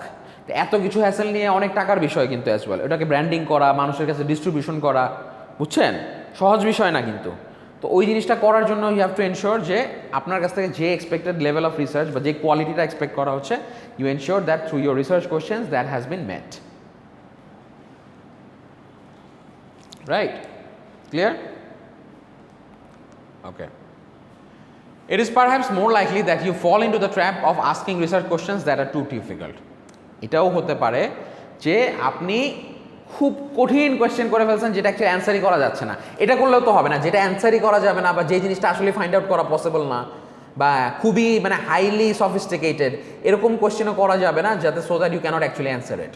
Speaker 1: এত কিছু হ্যাসেল নিয়ে অনেক টাকার বিষয় কিন্তু অ্যাজ ওয়েল, এটাকে ব্র্যান্ডিং করা, মানুষের কাছে ডিস্ট্রিবিউশন করা, বুঝছেন? সহজ বিষয় না কিন্তু। তো ওই জিনিসটা করার জন্য ইউ হ্যাভ টু এনশিওর যে আপনার কাছ থেকে যে এক্সপেক্টেড লেভেল অফ রিসার্চ বা যে কোয়ালিটিটা এক্সপেক্ট করা হচ্ছে, you ensure that through your research questions that has been met. Right? Clear? Okay. It is perhaps more likely that you fall into the trap of asking research questions that are too difficult. এটাও হতে পারে যে আপনি খুব কঠিন কোয়েশ্চেন করে ফেলছেন যেটা অ্যাকচুয়ালি অ্যান্সারই করা যাচ্ছে না। এটা করলেও তো হবে না, যেটা অ্যান্সারই করা যাবে না বা যে জিনিসটা আসলে ফাইন্ড আউট করা পসিবল না বা খুবই মানে হাইলি সফিস্টিকেটেড, এরকম কোয়েশ্চেনও করা যাবে না যাতে so that you cannot actually answer it,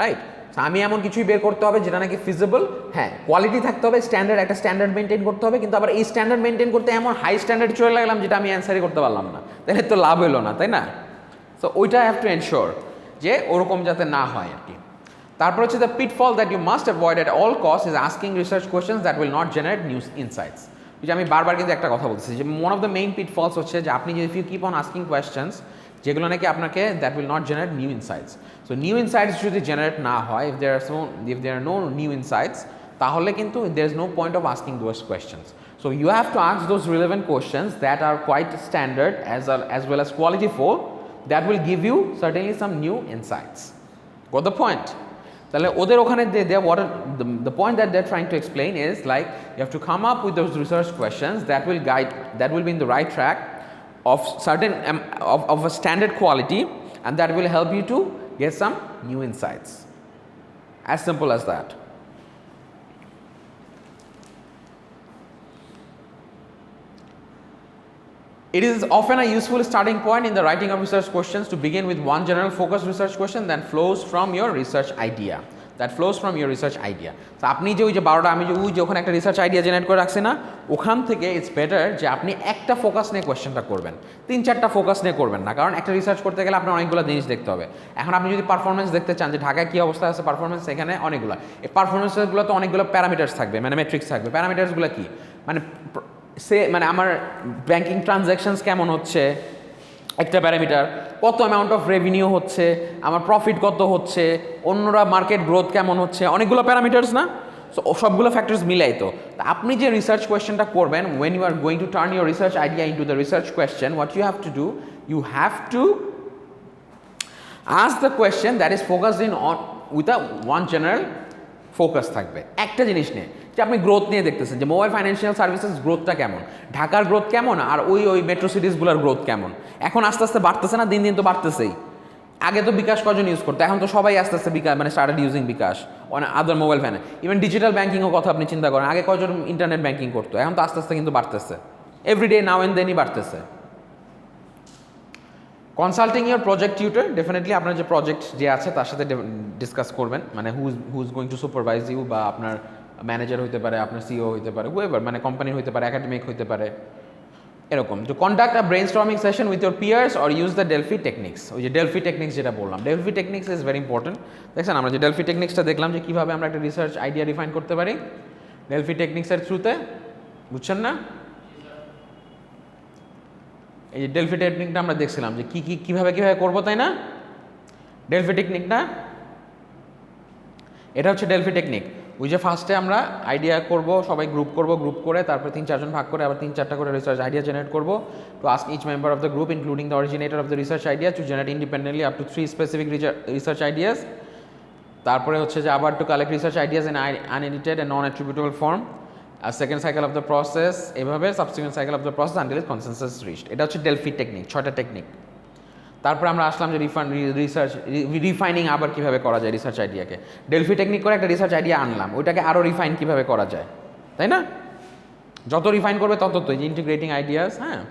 Speaker 1: right? আমি এমন কিছুই বের করতে হবে যেটা নাকি ফিজিবল, হ্যাঁ, কোয়ালিটি থাকতে হবে, একটা স্ট্যান্ডার্ড মেনটেন করতে হবে, কিন্তু আবার এই স্ট্যান্ডার্ড মেনটেন করতে এমন হাই স্ট্যান্ডার্ড চলে লাগলাম যেটা আমি অ্যান্সারই করতে পারলাম না, তাহলে তো লাভ হলো না, তাই না? সো ওইটা হ্যাভ টু এনশিওর যে ওরকম যাতে না হয় আর কি। তারপর হচ্ছে the pitfall that you must avoid at all cost is asking research questions that will not generate new insights. যে আমি বারবার কিন্তু একটা কথা বলছি যে one of the main pitfalls হচ্ছে যে আপনি যদি you keep on asking questions যেগুলো নাকি আপনাকে that will not generate new insights. So new insights যদি জেনারেট না হয়, if there are no new insights, তাহলে কিন্তু there is no point of asking those questions. So you have to ask those relevant questions that are quite standard as well as qualityful, that will give you certainly some new insights. Got the point? তাহলে ওদের ওখানে the point that they're trying to explain is like you have to come up with those research questions that will be in the right track of certain of a standard quality, and that will help you to get some new insights. As simple as that. It is often a useful starting point in the writing of research questions to begin with one general focused research question that flows from your research idea. তো আপনি যে ওই যে 12টা আমি যে ওই যে ওখানে একটা রিসার্চ আইডিয়া জেনারেট করে রাখছি না, ওখান থেকে ইটস বেটার যে আপনি একটা ফোকাস নিয়ে কোয়েশ্চেনটা করবেন, 3-4টা ফোকাস নিয়ে করবেন না, কারণ একটা রিসার্চ করতে গেলে আপনার অনেকগুলো জিনিস দেখতে হবে। এখন আপনি যদি পারফরমেন্স দেখতে চান যে ঢাকায় কী অবস্থা আছে পারফরমেন্স, এখানে অনেকগুলো এই পারফরমেন্সগুলো তো অনেকগুলো প্যারামিটার্স থাকবে, মানে মেট্রিক্স থাকবে। প্যারামিটার্সগুলো কি, মানে আমার ব্যাংকিং ট্রানজ্যাকশনস কেমন হচ্ছে একটা প্যারামিটার, কত অ্যামাউন্ট অফ রেভিনিউ হচ্ছে, আমার প্রফিট কত হচ্ছে, অন্যরা মার্কেট গ্রোথ কেমন হচ্ছে, অনেকগুলো প্যারামিটার্স না। সো সবগুলো ফ্যাক্টরস মিলাই তো আপনি যে রিসার্চ কোয়েশ্চেনটা করবেন, when you are going to turn your research idea into the research question, what you have to do, you have to ask the question that is focused in on with a one general focus থাকবে একটা জিনিস নিয়ে। যে আপনি গ্রোথ নিয়ে দেখতেছেন যে মোবাইল ফাইন্যান্সিয়াল সার্ভিসেস গ্রোথটা কেমন, ঢাকার গ্রোথ কেমন, আর ওই মেট্রো সিটিসগুলোর গ্রোথ কেমন। এখন আস্তে আস্তে বাড়তেছে না, দিন দিন তো বাড়তেছেই। আগে তো বিকাশ কজন ইউজ করতো, এখন তো সবাই আস্তে আস্তে বিকাশ মানে started using bKash on other mobile finance. Even digital ব্যাঙ্কিংও কথা আপনি চিন্তা করেন, আগে কজন ইন্টারনেট ব্যাঙ্কিং করতো, এখন তো আস্তে আস্তে কিন্তু বাড়তেছে, এভরিডে নাও অ্যান্ড দেনই বাড়তেছে। Consulting your project tutor, definitely আপনার যে প্রজেক্ট যে আছে তার সাথে ডিসকাস করবেন, মানে who's going to supervise you, বা আপনার ম্যানেজার হইতে পারে, আপনার সিও হইতে পারে, হুএভার, মানে কোম্পানির হইতে পারে, একাডেমিক হইতে পারে, এরকম। তো conduct a brainstorming session with your peers or use the Delphi techniques. ওই যে ডেলফি টেকনিক্স যেটা বললাম, Delphi techniques is very important. দেখছেন আমরা যে ডেলফি টেকনিক্সটা দেখলাম যে কীভাবে আমরা একটা রিসার্চ আইডিয়া রিফাইন করতে পারি ডেলফি টেকনিক্সের থ্রুতে, বুঝছেন না? এই যে ডেলফি টেকনিকটা আমরা দেখছিলাম যে কীভাবে করবো, তাই না? ডেলফি টেকনিকটা এটা হচ্ছে ডেলফি টেকনিক। ওই যে ফার্স্টে আমরা আইডিয়া করব, সবাই গ্রুপ করে তারপর 3-4 জন ভাগ করে আবার 3-4টা করে রিসার্চ আইডিয়া জেনারেট করব। To ask each member of the group including the originator of the research idea to generate independently up to 3 specific research ideas. তারপরে হচ্ছে যে আবার to collect research ideas in unedited and non attributable form. আর second cycle of the process, এভাবে subsequent cycle of the process until consensus reached. এটা হচ্ছে ডেলফি টেকনিক, 6টা টেকনিক। তারপরে আমরা আসলাম যে রিফাইনিং আবার কীভাবে করা যায় রিসার্চ আইডিয়াকে। ডেলফি টেকনিক করে একটা রিসার্চ আইডিয়া আনলাম, ওইটাকে আরও রিফাইন কীভাবে করা যায়, তাই না? যত রিফাইন করবে তত তো ইন্টিগ্রেটিং আইডিয়াস। হ্যাঁ,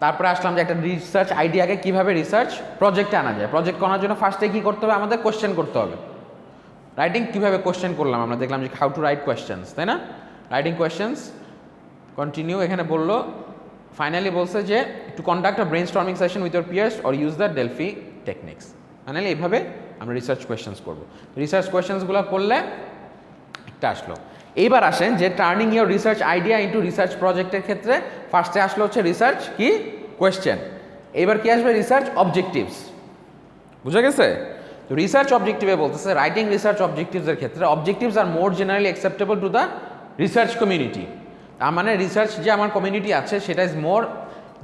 Speaker 1: তারপরে আসলাম যে একটা রিসার্চ আইডিয়াকে কীভাবে রিসার্চ প্রজেক্টে আনা যায়। প্রজেক্ট করার জন্য ফার্স্টে কী করতে হবে, আমাদের কোয়েশ্চেন করতে হবে। রাইটিং কীভাবে কোয়েশ্চেন করলাম আমরা দেখলাম যে হাউ টু রাইট কোয়েশ্চেন্স, তাই না? Writing questions continue. এখানে বললো ফাইনালি বলছে যে to conduct a brainstorming session with your peers or use the Delphi techniques. Finally এইভাবে আমরা রিসার্চ কোয়েশ্চেন্স করবো। রিসার্চ কোয়েশ্চেন্সগুলো করলে একটা আসলো। এইবার আসেন যে turning your research idea into research প্রজেক্টের ক্ষেত্রে ফার্স্টে আসলো হচ্ছে রিসার্চ কি কোয়েশ্চেন, এইবার কি আসবে রিসার্চ অবজেক্টিভস। বুঝা গেছে? তো রিসার্চ অবজেক্টিভে বলতেছে রাইটিং রিসার্চ অবজেক্টিভসের ক্ষেত্রে objectives are more generally acceptable to the research community. তার মানে রিসার্চ যে আমার কমিউনিটি আছে সেটা is more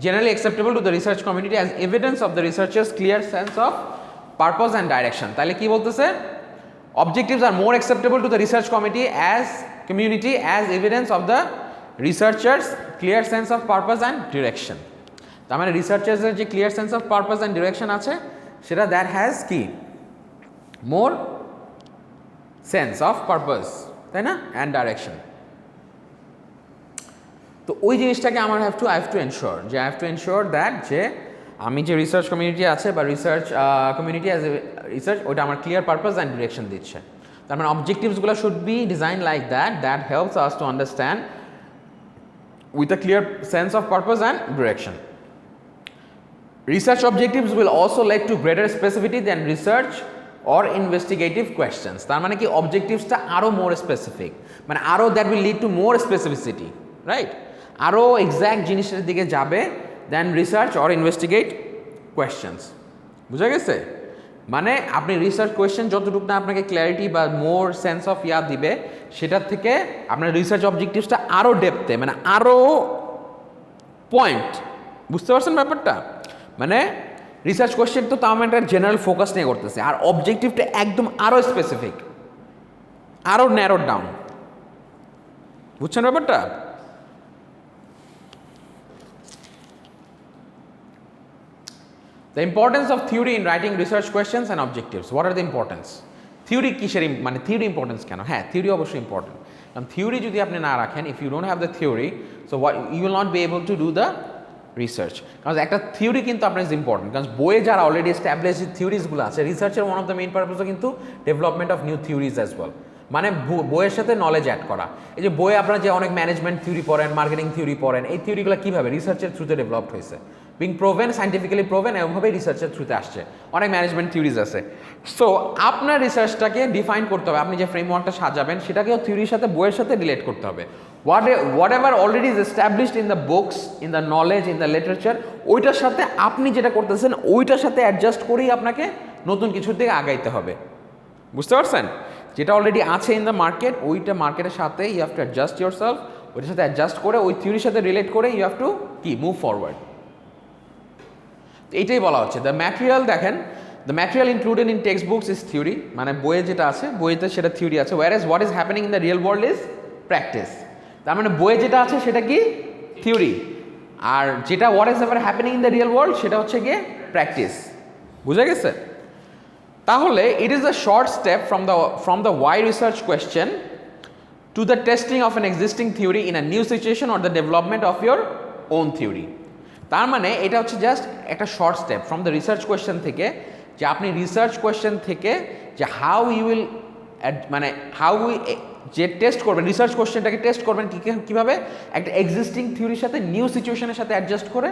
Speaker 1: generally acceptable to the research community as evidence of the researchers clear sense of purpose and direction. তাহলে কি বলতেছে, objectives are more acceptable to the research committee as community as evidence of the researchers clear sense of purpose and direction. তার মানে রিসার্চার্সের যে clear sense of purpose and direction আছে সেটা দ্যাট হ্যাজ কি মোর সেন্স অফ পারপাস, তাই না, অ্যান্ড ডাইরেকশন। তো ওই জিনিসটাকে আমার I have to ensure that যে আমি যে রিসার্চ কমিউনিটি আছে বা research community as a research ওইটা আমার ক্লিয়ার পারপাস অ্যান্ড ডিরেকশন দিচ্ছে। তার মানে অবজেক্টিভসগুলো should be design like that helps us to understand with a clear sense of purpose and direction. Research objectives will also lead to greater specificity than research or investigative questions. তার মানে কি অবজেক্টিভসটা আরও মোর স্পেসিফিক, মানে আরও that will lead to more specificity, right? আরও এক্স্যাক্ট জিনিসের দিকে যাবে দেন রিসার্চ অর ইনভেস্টিগেট কোয়েশ্চেন্স। বুঝা গেছে? মানে আপনি রিসার্চ কোয়েশ্চেন যতটুকু না আপনাকে ক্ল্যারিটি বা মোর সেন্স অফ দিবে, সেটার থেকে আপনার রিসার্চ অবজেক্টিভসটা আরও ডেপথে মানে আরও পয়েন্ট, বুঝতে পারছেন ব্যাপারটা? মানে রিসার্চ কোয়েশ্চেন তো তাও একটা জেনারেল ফোকাস নিয়ে করতেছে, আর অবজেক্টিভটা একদম আরও স্পেসিফিক, আরও ন্যারো ডাউন, বুঝছেন ব্যাপারটা? The importance of theory in writing research questions and objectives. What are the importance? Theory কিসের মানে থিওরি ইম্পর্টেন্স কেন? হ্যাঁ, থিওরি অবশ্যই ইম্পর্টেন্ট, কারণ থিওরি যদি আপনি না রাখেন, if you don't have the theory, so you will not be able to do the research. কারণ একটা থিওরি কিন্তু আপনার ইজ ইম্পর্টেন্ট, কারণ বইয়ে যারা অলরেডি এস্টাবলিশ থিওরিজগুলো আছে, রিসার্চের ওয়ান অফ দ্য মেইন পারপাসও কিন্তু development of new theories as well, মানে বইয়ের সাথে নলেজ অ্যাড করা। এই যে বইয়ে আপনারা যে অনেক ম্যানেজমেন্ট থিওরি পড়েন, মার্কেটিং থিওরি পড়েন, এই থিওরিগুলো কীভাবে রিসার্চের থ্রুতে ডেভেলপড হয়েছে, বিং প্রোভেন, সাইন্টিফিক্যালি প্রোভেন, এমনভাবেই রিসার্চের থ্রুতে আসছে। অনেক ম্যানেজমেন্ট থিওরিজ আছে। সো আপনার রিসার্চটাকে ডিফাইন করতে হবে, আপনি যে ফ্রেমওয়ার্কটা সাজাবেন সেটাকেও থিওরির সাথে, বইয়ের সাথে রিলেট করতে হবে। What ever already is established in the books, in the knowledge, in the literature, ওইটার সাথে আপনি যেটা করতেছেন ওইটার সাথে অ্যাডজাস্ট করেই আপনাকে নতুন কিছুর দিকে আগাইতে হবে, বুঝতে পারছেন? যেটা অলরেডি আছে ইন দ্য মার্কেট, ওইটা মার্কেটের সাথে you have to adjust yourself, ওইটার সাথে অ্যাডজাস্ট করে ওই থিওরির সাথে রিলেট করে ইউ হ্যাভ টু কি মুভ ফরওয়ার্ড। এইটাই বলা হচ্ছে দ্য ম্যাটেরিয়াল। দেখেন, the material included in text books is theory, মানে বইয়ে যেটা আছে বইতে সেটা থিওরি আছে, whereas what is happening in the real world is practice. তার মানে বইয়ে যেটা আছে সেটা কি থিওরি, আর যেটা what is ever happening in the real world সেটা হচ্ছে গিয়ে প্র্যাকটিস, বুঝা গেছে? তাহলে it is a short step from the why research question to the testing of an existing theory in a new situation or the development of your own theory. তার মানে এটা হচ্ছে জাস্ট একটা short step from the research question থেকে, যে আপনি রিসার্চ কোয়েশ্চেন থেকে যে হাউ ইউ উইল মানে হাউ যে টেস্ট করবেন, রিসার্চ কোয়েশ্চেনটাকে টেস্ট করবেন কীভাবে একটা এক্সিস্টিং থিওরির সাথে নিউ সিচুয়েশনের সাথে অ্যাডজাস্ট করে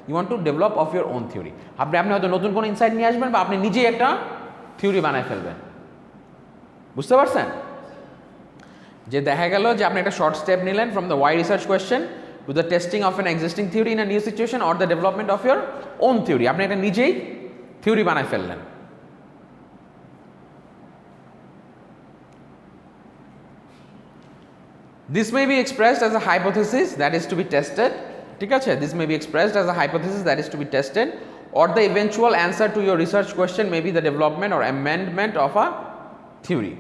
Speaker 1: you want to develop of your own theory. আপনি হয়তো নতুন কোনো ইনসাইট নিয়ে আসবেন বা আপনি নিজেই একটা থিওরি বানায় ফেলবেন, বুঝতে পারছেন? যে দেখা গেল যে আপনি একটা শর্ট স্টেপ নিলেন from the why research question to the testing of an existing theory in a new situation or the development of your own theory. আপনি এটা নিজেই থিওরি বানায় ফেললেন। This may be expressed as a hypothesis that is to be tested, ঠিক আছে? This may be expressed as a hypothesis that is to be tested, or the eventual answer to your research question may be the development or amendment of a theory,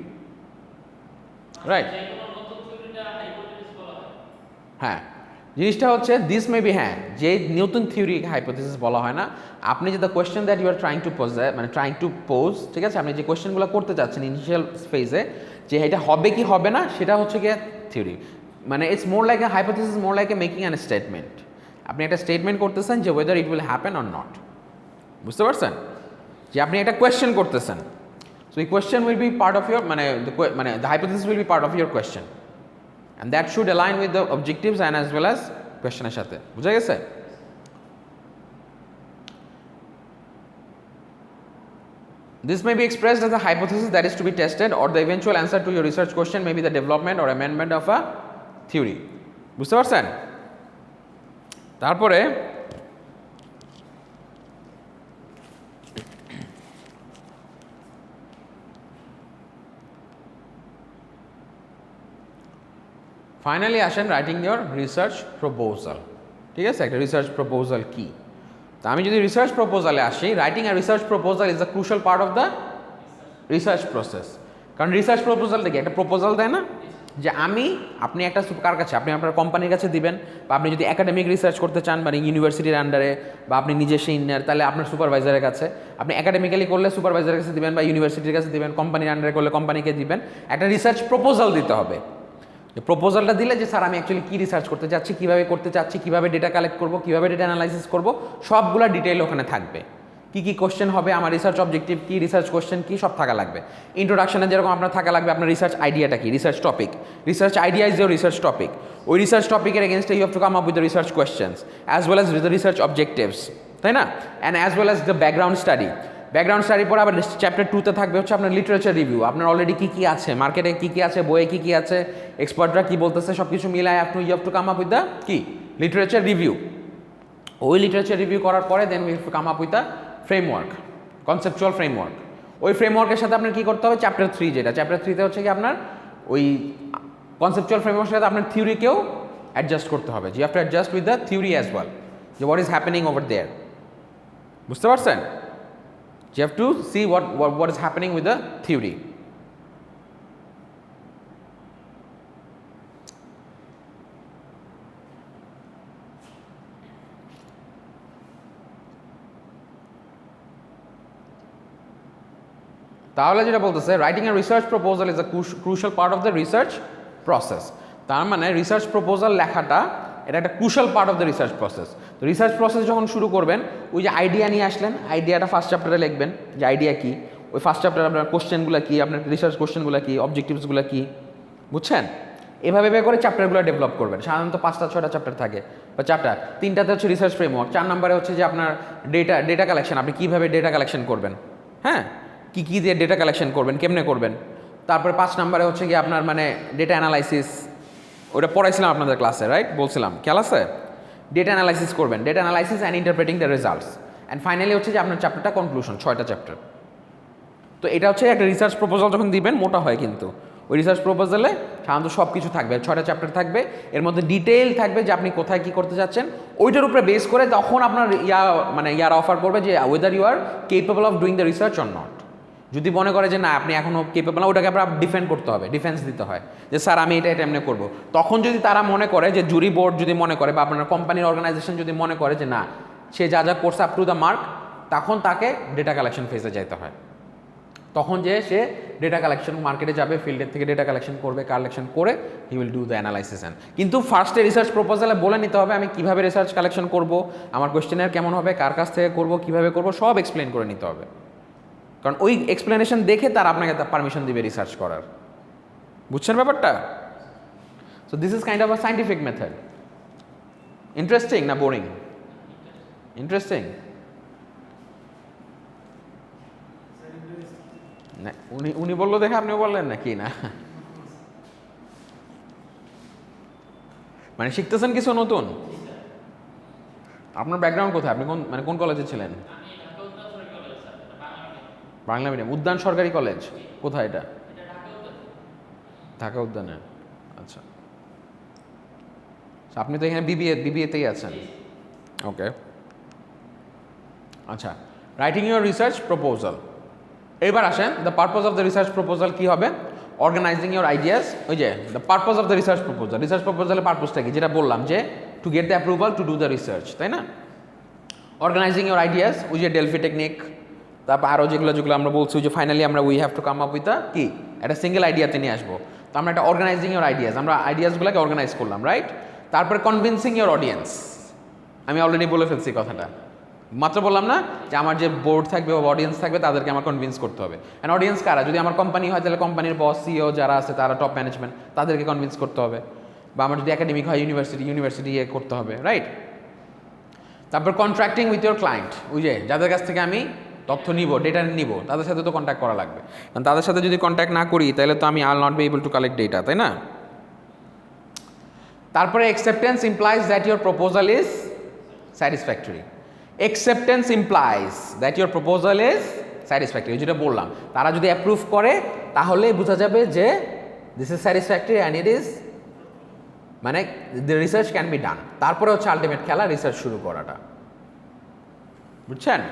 Speaker 1: right? হ্যাঁ, জিনিসটা হচ্ছে দিস মে বি, হ্যাঁ, যে নতুন থিওরি হাইপোথিসিস বলা হয় না। আপনি যে the question that you are trying to pose, মানে ট্রাইং টু পোজ, ঠিক আছে, আপনি যে কোয়েশ্চেনগুলো করতে চাচ্ছেন ইনিশিয়াল ফেজে, যে এটা হবে কি হবে না সেটা হচ্ছে গিয়ে থিওরি। মানে it's more like a hypothesis, more like a making an statement. আপনি একটা স্টেটমেন্ট করতেছেন যে whether it will happen or not, বুঝতে পারছেন? যে আপনি একটা কোয়েশ্চেন করতেছেন, সো এই question will be part of your মানে the hypothesis will be part of your question, and that should align with the objectives and as well as question এর সাথে, বুঝা গেছে? This may be expressed as a hypothesis that is to be tested, or the eventual answer to your research question may be the development or amendment of a theory, বুঝতে পারছেন? তারপরে ফাইনালি আসেন রাইটিং ইয়োর রিসার্চ প্রপোজাল, ঠিক আছে? একটা রিসার্চ প্রপোজাল কি? তা আমি যদি রিসার্চ প্রপোজালে আসি, writing a research proposal is the crucial part of the research process. কারণ রিসার্চ প্রপোজাল থেকে একটা প্রপোজাল দেয় না, যে আপনি একটা কার কাছে, আপনি আপনার কোম্পানির কাছে দিবেন, বা আপনি যদি একাডেমিক রিসার্চ করতে চান মানে ইউনিভার্সিটির আন্ডারে, বা আপনি নিজস্ব ইন্নার, তাহলে আপনার সুপারভাইজারের কাছে, আপনি একাডেমিক্যালি করলে সুপারভাইজারের কাছে দিবেন, বা ইউনিভার্সিটির কাছে দিবেন, কোম্পানির আন্ডারে করলে কোম্পানিকে দিবেন। একটা রিসার্চ প্রপোজাল দিতে হবে। প্রপোজালটা দিলে যে স্যার আমি অ্যাকচুয়ালি কী রিসার্চ করতে চাচ্ছি, কীভাবে করতে চাচ্ছি, কীভাবে ডেটা কালেক্ট করবো, কীভাবে ডেটা অ্যানালাইসিস করবো, সবগুলো ডিটেইল ওখানে থাকবে। কী কী কোশ্চেন হবে, আমার রিসার্চ অবজেক্টিভ কী, রিসার্চ কোশ্চেন কী, সব থাকা লাগবে। ইন্ট্রোডাকশনে যেরকম আপনার থাকা লাগবে আপনার রিসার্চ আইডিয়াটা কী, research topic, research idea is your research topic. ওই রিসার্চ টপিকের এগেনস্টে you have to come up with the research questions as well as the research objectives, তাই না? And as well as the background study. Background study পরে আবার চ্যাপ্টার 2-তে থাকবে হচ্ছে আপনার লিটারেচার রিভিউ, আপনার অলরেডি কী কী আছে, মার্কেটে কী কী আছে, বইয়ে কী কী আছে, এক্সপার্টরা কী বলতেছে, সব কিছু মিলায় you have to come up with the কি লিটারেচার রিভিউ। ওই লিটারেচার রিভিউ করার পরে then we have to come up with the framework, conceptual framework. ওই ফ্রেমওয়ার্কের সাথে আপনার কী করতে হবে, চ্যাপ্টার 3 যেটা, চ্যাপ্টার 3-তে হচ্ছে কি আপনার ওই কনসেপচুয়াল ফ্রেমওয়ার্কের সাথে আপনার থিওরিকেও অ্যাডজাস্ট করতে হবে, যে have to adjust with the theory as well, যে what is happening over there. বুঝতে পারছেন? You have to see what is happening with the theory. তাহলে যেটা বলতেছে, writing a research proposal is a crucial part of the research process. তার মানে রিসার্চ প্রপোজাল লেখাটা এটা একটা crucial part of the research process. তো রিসার্চ প্রসেস যখন শুরু করবেন, ওই যে আইডিয়া নিয়ে আসলেন, আইডিয়াটা ফার্স্ট চ্যাপ্টারে লিখবেন যে আইডিয়া কী, ওই ফার্স্ট চ্যাপ্টারে আপনার কোশ্চেনগুলো কী, আপনার রিসার্চ কোশ্চেনগুলো কী, অবজেক্টিভসগুলো কী, বুঝছেন? এভাবে করে চ্যাপ্টারগুলো ডেভেলপ করবেন। সাধারণত 5-6টা চ্যাপ্টার থাকে বা 4টা, 3টাতে হচ্ছে রিসার্চ ফ্রেমওয়ার্ক, 4 নম্বরে হচ্ছে যে আপনার ডেটা কালেকশন, আপনি কীভাবে ডেটা কালেকশন করবেন, হ্যাঁ, কী দিয়ে ডেটা কালেকশন করবেন, কেমনে করবেন। তারপরে 5 নম্বরে হচ্ছে কি আপনার মানে ডেটা অ্যানালাইসিস, ওটা পড়াইছিলাম আপনাদের ক্লাসে, রাইট? বলছিলাম খেয়াল আছে? ডেটা অ্যানালাইসিস করবেন, data analysis and interpreting the results, and finally হচ্ছে যে আপনার চ্যাপ্টারটা কনক্লুশন, 6টা চ্যাপ্টার। তো এটা হচ্ছে একটা রিসার্চ প্রপোজাল যখন দিবেন, মোটা হয় কিন্তু ওই রিসার্চ প্রপোজালে সাধারণত সব কিছু থাকবে, 6টা চ্যাপ্টার থাকবে, এর মধ্যে ডিটেইল থাকবে যে আপনি কোথায় কী করতে যাচ্ছেন, ওইটার উপরে বেস করে তখন আপনার ইয়ার অফার করবে যে whether you are capable of doing the research or not. যদি মনে করে যে না আপনি এখনও কেপেবল না, ওটাকে আপনার ডিফেন্ড করতে হবে, ডিফেন্স দিতে হয় যে স্যার আমি এটা এমনি করবো। তখন যদি তারা মনে করে, যে জুরি বোর্ড যদি মনে করে বা আপনার কোম্পানির অর্গানাইজেশন যদি মনে করে যে না সে যা যা করছে আপ টু দ্য মার্ক, তখন তাকে ডেটা কালেকশন ফেজে যেতে হয়। তখন যে সে ডেটা কালেকশন মার্কেটে যাবে, ফিল্ডের থেকে ডেটা কালেকশন করবে, কালেকশন করে he will do the analysis. কিন্তু ফার্স্টে রিসার্চ প্রপোজালে বলে নিতে হবে আমি কীভাবে রিসার্চ কালেকশন করব, আমার কোয়েশ্চেনের কেমন হবে, কার কাছ থেকে করব, কীভাবে করব, সব এক্সপ্লেন করে নিতে হবে। কারণ ওই এক্সপ্লেনেশন দেখে তারা আপনাকে পারমিশন দিবে রিসার্চ করার। বুঝছেন ব্যাপারটা? So this is kind of a scientific method. Interesting না বোরিং? ইন্টারেস্টিং না? উনি বললো দেখে আপনিও বললেন নাকি? না মানে শিখতেছেন কিছু নতুন? আপনার ব্যাকগ্রাউন্ড কোথায়? আপনি কোন কলেজে ছিলেন? বাংলা মিডিয়াম। উদ্যান সরকারি কলেজ কোথায় এটা? ঢাকা উদ্যানে। আচ্ছা, আপনি তো এখানে বিবিএতেই আছেন। ওকে, আচ্ছা। Writing your research proposal. এবার আসেন, the purpose of the research proposal কী হবে? Organising your ideas. ওই যে the purpose of the research proposal, research প্রপোজালের পারপোজটা কি? যেটা বললাম যে to get the approval to do the research, তাই না? অর্গানাইজিং ইউর আইডিয়াস, ওই যে ডেলফি টেকনিক, তারপর আরও যেগুলো আমরা বলছি যে ফাইনালি আমরা we have to come up with কি একটা সিঙ্গেল আইডিয়াতে নিয়ে আসবো। তো আমরা একটা অর্গানাইজিং ইউর আইডিয়াস, আমরা আইডিয়াসগুলোকে অর্গানাইজ করলাম, রাইট? তারপরে কনভিন্সিং ইউর অডিয়েন্স, আমি অলরেডি বলে ফেলছি কথাটা, মাত্র বললাম না যে আমার যে বোর্ড থাকবে বা অডিয়েন্স থাকবে তাদেরকে আমার কনভিন্স করতে হবে। অ্যান্ড অডিয়েন্স কারা? যদি আমার কোম্পানি হয় তাহলে কোম্পানির বস, সিও যারা আছে তারা, টপ ম্যানেজমেন্ট, তাদেরকে কনভিন্স করতে হবে। বা আমার যদি একাডেমিক হয় ইউনিভার্সিটি করতে হবে, রাইট? তারপর কন্ট্রাক্টিং উইথ ইউর ক্লায়েন্ট, ওই যে যাদের কাছ থেকে আমি তথ্য নিব, ডেটা নিব, তাদের সাথে তো কন্ট্যাক্ট করা লাগবে। কারণ তাদের সাথে যদি কন্ট্যাক্ট না করি তাহলে তো আমি I will not be able to collect data, তাই না? তারপরে acceptance implies that your proposal is satisfactory. Acceptance implies that your proposal is satisfactory, যেটা বললাম, তারা যদি অ্যাপ্রুভ করে তাহলে বোঝা যাবে যে this is satisfactory and it is, মানে the research can be done. তারপরে হচ্ছে আলটিমেট খেলা, রিসার্চ শুরু করাটা। বুঝছেন?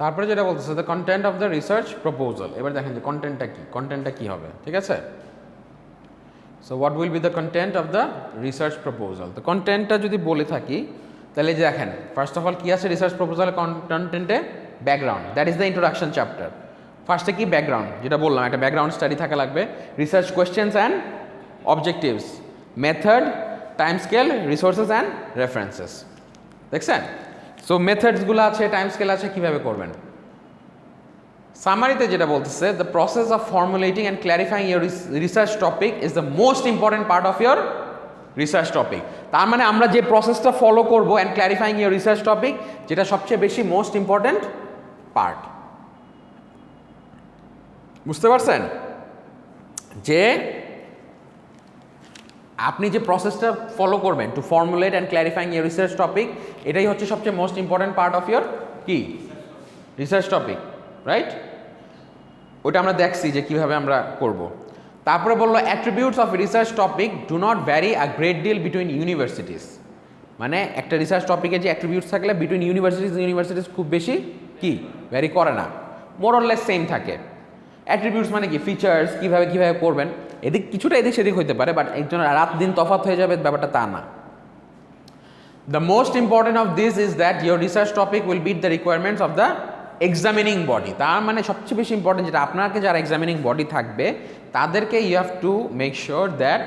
Speaker 1: তারপরে যেটা বলতেছে the content of the research proposal. এবার দেখেন যে কন্টেন্টটা কি হবে, ঠিক আছে? So what will be the content of the research proposal. তো কন্টেন্টটা যদি বলে থাকি তাহলে যে দেখেন, ফার্স্ট অফ অল কী আছে রিসার্চ প্রপোজালের কন্টেন্টে? Background, that is the introduction chapter. ফার্স্টে কি? ব্যাকগ্রাউন্ড, যেটা বললাম একটা ব্যাকগ্রাউন্ড স্টাডি থাকা লাগবে। Research questions and objectives, method, time scale, resources and references. দেখছেন? সো মেথডসগুলো আছে, টাইম স্কেল আছে, কীভাবে করবেন। সামারিতে যেটা বলতেছে the process of formulating and clarifying your research topic is the most important part of your research topic. তার মানে আমরা যে প্রসেসটা ফলো করব and clarifying your research topic, যেটা সবচেয়ে বেশি মোস্ট ইম্পর্ট্যান্ট পার্ট। বুঝতে পারছেন যে আপনি যে প্রসেসটা ফলো করবেন to formulate and clarifying your research topic, এটাই হচ্ছে সবচেয়ে most important part of your কি রিসার্চ টপিক, রাইট? ওটা আমরা দেখছি যে কিভাবে আমরা করব। তারপরে বললো attributes of research topic do not vary a great deal between universities. মানে একটা রিসার্চ টপিকে যে অ্যাট্রিবিউটস থাকলে বিটুইন ইউনিভার্সিটিস খুব বেশি কি ভ্যারি করে না, মোর অর লেস সেম থাকে। অ্যাট্রিবিউটস মানে কি ফিচার্স, কিভাবে করবেন, এদিক কিছুটা এদিক সেদিক হইতে পারে, বাট একজনের রাত দিন তফাৎ হয়ে যাবে ব্যাপারটা তা না। The most important of this is that your research topic will beat the requirements of the examining body. তার মানে সবচেয়ে বেশি ইম্পর্টেন্ট যেটা আপনাকে যারা এক্সামিনিং বডি থাকবে তাদেরকে you have to make sure that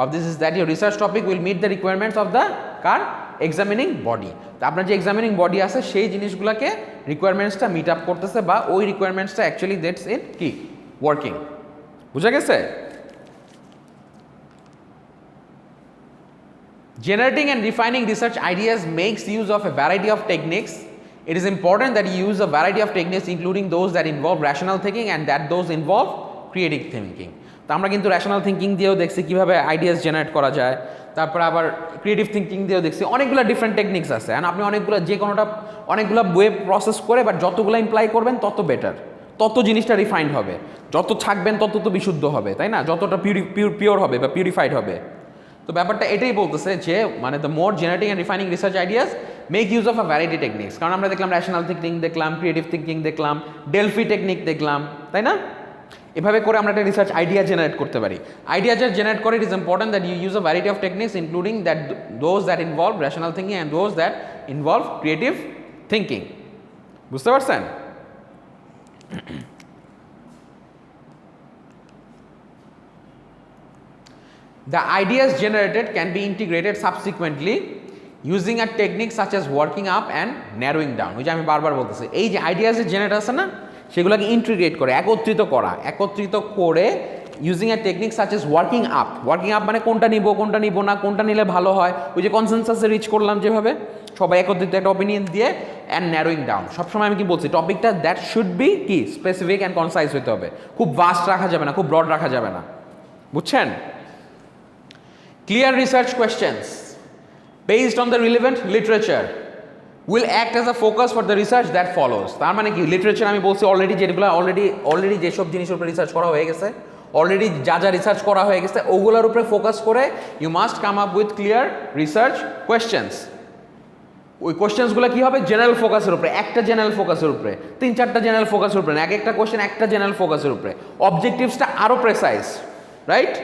Speaker 1: of this is that your research topic will meet the requirements of the কার এক্সামিনিং বডি। তো আপনার যে এক্সামিনিং বডি আছে সেই জিনিসগুলোকে রিকোয়ারমেন্টসটা মিট আপ করতেছে বা ওই রিকোয়ারমেন্টসটা অ্যাকচুয়ালি দ্যাটস ইট কি ওয়ার্কিং। বুঝা গেছে? Generating and refining research ideas makes use of a variety of techniques. It is important that you use a variety of techniques including those that involve rational thinking and that those involve creative thinking. তো আমরা কিন্তু রেশনাল থিঙ্কিং দিয়েও দেখছি কীভাবে আইডিয়াস জেনারেট করা যায়, তারপর আবার ক্রিয়েটিভ থিঙ্কিং দিয়েও দেখছি অনেকগুলো ডিফারেন্ট টেকনিক্স আছে। অ্যান্ড আপনি অনেকগুলো যে কোনোটা অনেকগুলো ওয়ে প্রসেস করে বাট যতগুলো ইমপ্লাই করবেন তত বেটার, তত জিনিসটা রিফাইন্ড হবে, যত থাকবেন তত তো বিশুদ্ধ হবে, তাই না? যতটা পিওর হবে বা পিউরিফাইড হবে। তো ব্যাপারটা এটাই বলতেছে যে মানে the more generating and refining research ideas make use of a variety techniques. কারণ আমরা দেখলাম রেশনাল থিঙ্কিং দেখলাম, ক্রিয়েটিভ থিঙ্কিং দেখলাম, ডেলফি টেকনিক দেখলাম, তাই না? এভাবে করে আমরা একটা রিসার্চ আইডিয়া জেনারেট করতে পারি। আইডিয়া যা জেনারেট করে it is important that you use a variety of techniques including that those that involve rational thinking and those that involve creative thinking. বুঝতে পারছেন? The ideas generated can be integrated subsequently using a technique such as working up and narrowing down. ওই যে আমি বারবার বলতেছি এই যে আইডিয়াস যে জেনারেট আছে না সেগুলোকে ইন্টিগ্রেট করে একত্রিত করে using a technique such as working up. Working up মানে কোনটা নিব না, কোনটা নিলে ভালো হয়, ওই যে কনসেনসাসে রিচ করলাম যেভাবে সবাই একত্রিত একটা অপিনিয়ন দিয়ে, অ্যান্ড ন্যারোয়িং ডাউন। সবসময় আমি কি বলছি টপিকটা দ্যাট শুড বি কি স্পেসিফিক অ্যান্ড কনসাইজ হতে হবে, খুব ভাস্ট রাখা যাবে না, খুব ব্রড রাখা যাবে না। বুঝছেন? Clear research questions based on the relevant literature will act as a focus for the research that follows. তার মানে কি লিটারেচার আমি বলছি অলরেডি যেগুলো অলরেডি যেসব জিনিসের উপরে রিসার্চ করা হয়ে গেছে, অলরেডি যা রিসার্চ করা হয়ে গেছে ওগুলোর উপরে ফোকাস করে you must come up with clear research questions. ওই কোয়েশ্চেন্সগুলো কী হবে জেনারেল ফোকাসের উপরে, একটা জেনারেল ফোকাসের উপরে, 3-4টা জেনারেল ফোকাসের উপরে, এক একটা কোয়েশ্চেন একটা জেনারেল ফোকাসের উপরে, অবজেক্টিভসটা আরও প্রেসাইজ, রাইট?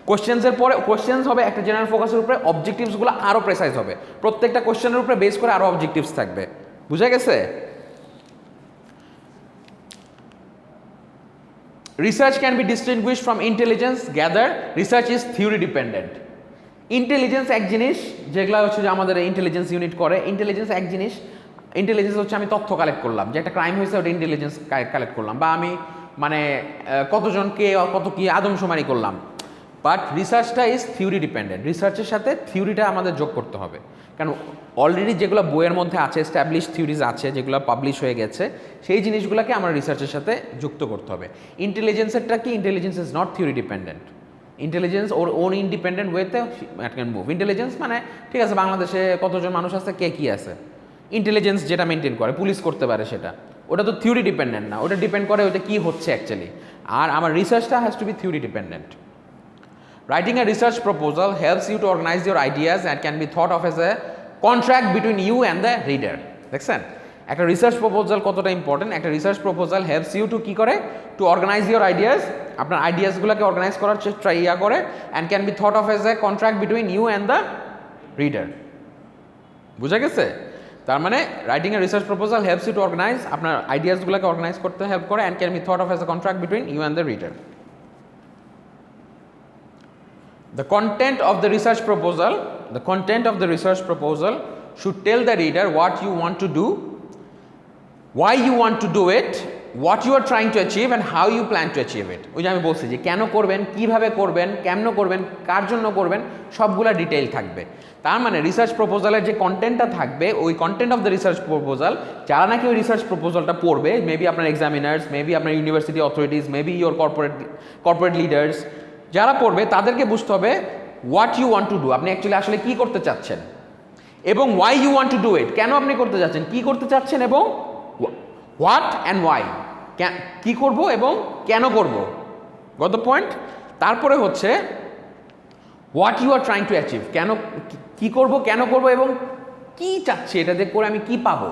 Speaker 1: কোয়েশ্চেন্সের পরে কোয়েশ্চেন্স হবে একটা জেনারেল ফোকাসের উপরে, অবজেক্টিভসগুলো আরও প্রেসাইজ হবে, প্রত্যেকটা কোয়েশ্চেনের উপরে বেস করে আরও অবজেক্টিভস থাকবে। বুঝা গেছে? Research can B distinguished from intelligence gather research is theory dependent. Intelligence এক জিনিস, যেগুলো হচ্ছে যে আমাদের ইন্টেলিজেন্স ইউনিট করে, ইন্টেলিজেন্স এক জিনিস। ইন্টেলিজেন্স হচ্ছে আমি তথ্য কালেক্ট করলাম, যে একটা ক্রাইম হয়েছে ওটা ইন্টেলিজেন্স কালেক্ট করলাম, বা আমি মানে কতজনকে কত কি আদমশুমারি করলাম। বাট রিসার্চটা ইজ থিওরি ডিপেন্ডেন্ট। রিসার্চের সাথে থিওরিটা আমাদের যোগ করতে হবে, কারণ অলরেডি যেগুলো বইয়ের মধ্যে আছে, এস্টাবলিশ থিওরিজ আছে, যেগুলো পাবলিশ হয়ে গেছে, সেই জিনিসগুলোকে আমরা রিসার্চের সাথে যুক্ত করতে হবে। ইন্টেলিজেন্সেরটা কি? Intelligence is not theory dependent. Intelligence ওর ওন ইন্ডিপেন্ডেন্ট ওয়েতে ইট ক্যান মুভ। ইন্টেলিজেন্স মানে ঠিক আছে বাংলাদেশে কতজন মানুষ আছে, কে কী আছে, ইন্টেলিজেন্স যেটা মেনটেন করে, পুলিশ করতে পারে, সেটা ওটা তো থিওরি ডিপেন্ডেন্ট না, ওটা ডিপেন্ড করে ওটা কী হচ্ছে অ্যাকচুয়ালি। আর আমার রিসার্চটা has to be theory dependent. Writing a research proposal helps you to organize your ideas and can be thought of as a contract between you and the reader. দেখছেন একটা রিসার্চ প্রপোজাল কতটা ইম্পর্টেন্ট? একটা research proposal helps you to কি করে? টু অর্গানাইজ ইউর আইডিয়াস, আপনার আইডিয়াসগুলোকে অর্গানাইজ করার চেষ্টা করে, and can be thought of as a contract between you and the reader. বুঝা গেছে? তার মানে writing a research proposal helps you to organize, আপনার আইডিয়াসগুলোকে অর্গানাইজ করতে হেল্প করে, and can be thought of as a contract between you and the reader. The content of the research proposal should tell the reader what you want to do, why you want to do it, what you are trying to achieve and how you plan to achieve it. ওই যে আমি বলছি যে কেন করবেন, কীভাবে করবেন, কেমন করবেন, কার জন্য করবেন, সবগুলা ডিটেইল থাকবে। তার মানে রিসার্চ প্রপোজালের যে কন্টেন্টটা থাকবে, ওই content of the research proposal, যারা নাকি ওই রিসার্চ প্রপোজালটা পড়বে, মেবি আপনার এক্সামিনার্স, মেবি আপনার university authorities, maybe your corporate leaders, যারা পড়বে তাদেরকে বুঝতে হবে what you want to do, আপনি অ্যাকচুয়ালি আসলে কী করতে চাচ্ছেন, এবং why you want to do it, কেন আপনি করতে চাচ্ছেন, কী করতে চাচ্ছেন, এবং হোয়াট অ্যান্ড ওয়াই, কী করব এবং কেন করব, গত পয়েন্ট। তারপরে হচ্ছে what you are trying to achieve, কেন, কী করব, কেন করব এবং কী চাচ্ছি, এটাতে করে আমি কী পাবো,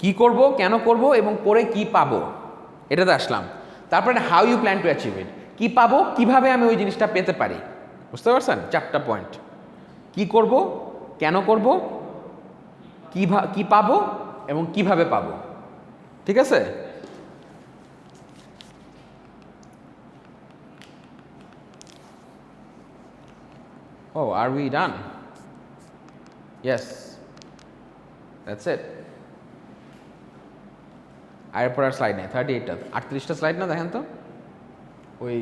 Speaker 1: কী করব, কেন করব এবং করে কী পাবো, এটাতে আসলাম। তারপরে how you plan to achieve it, কী পাবো, কীভাবে আমি ওই জিনিসটা পেতে পারি, বুঝতে পারছেন? 4টা পয়েন্ট, কী করব, কেন করব, কী পাবো এবং কিভাবে পাবো, ঠিক আছে? Oh, are we done? Yes. That's it. এরপর আর স্লাইড নেই, 38টা, 38টা স্লাইড না, দেখেন তো ওই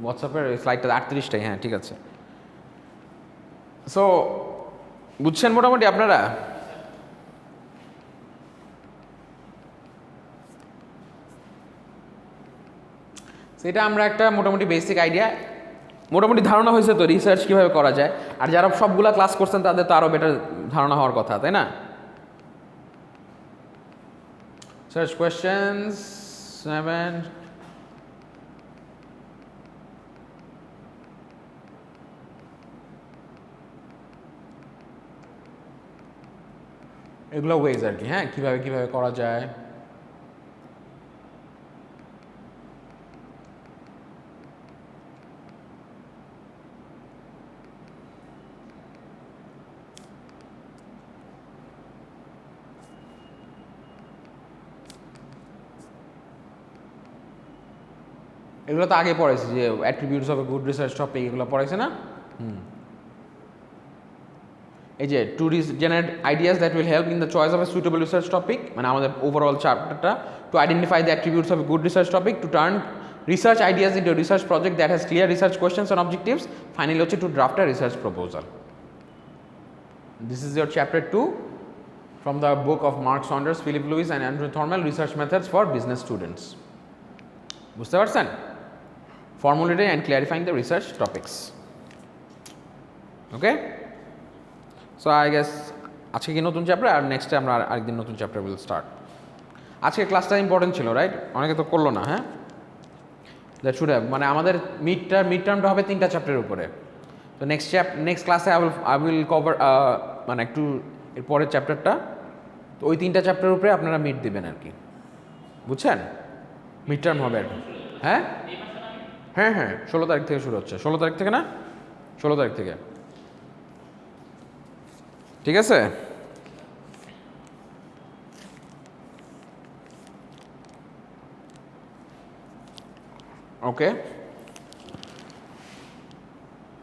Speaker 1: হোয়াটসঅ্যাপের ওই স্লাইডটা 38টাই, হ্যাঁ ঠিক আছে। সো বুঝছেন মোটামুটি আপনারা? সেটা আমরা একটা মোটামুটি বেসিক আইডিয়া, মোটামুটি ধারণা হয়েছে তো রিসার্চ কীভাবে করা যায়। আর যারা সবগুলা ক্লাস করছেন তাদের তো আরও বেটার ধারণা হওয়ার কথা, তাই না? সার্চ কোয়েশ্চেন্স 7, এগুলো ওয়েজ আর কি, হ্যাঁ, কীভাবে করা যায়। এগুলো তো আগে পড়েছি, যে attributes of a good research topic, এগুলো পড়েছে না? এই যে to generate ideas that will help in the choice of a suitable research topic, মানে আমাদের ওভারঅল চ্যাপ্টারটা, to identify the attributes of a good research topic, to turn research ideas into research project that has clear research questions and objectives, finally হচ্ছে to draft a research proposal. This is your chapter 2 from the book of Mark Saunders, Philip Lewis and Andrew Thornhill, research methods for business students. বুঝতে পারছেন? formulating and clarifying the research topics. Okay, so I guess আজকে কি নতুন চ্যাপ্টার, আর নেক্সটে আমরা আরেকদিন নতুন চ্যাপ্টার উইল স্টার্ট। আজকে ক্লাসটা ইম্পর্টেন্ট ছিল, রাইট? অনেকে তো করলো না, হ্যাঁ, দ্যাট শুড হ্যাভ, মানে আমাদের মিড টার্মটা হবে 3টা চ্যাপ্টারের উপরে। তো নেক্সট ক্লাসে আই উইল কভার মানে একটু এর পরের চ্যাপ্টারটা, তো ওই 3টা চ্যাপ্টারের উপরে আপনারা মিড দিবেন আর কি, বুঝছেন? মিড টার্ম হবে আর কি, হ্যাঁ হ্যাঁ হ্যাঁ 16 তারিখ থেকে শুরু হচ্ছে, 16 তারিখ থেকে না, 16 তারিখ থেকে, ঠিক আছে? ওকে।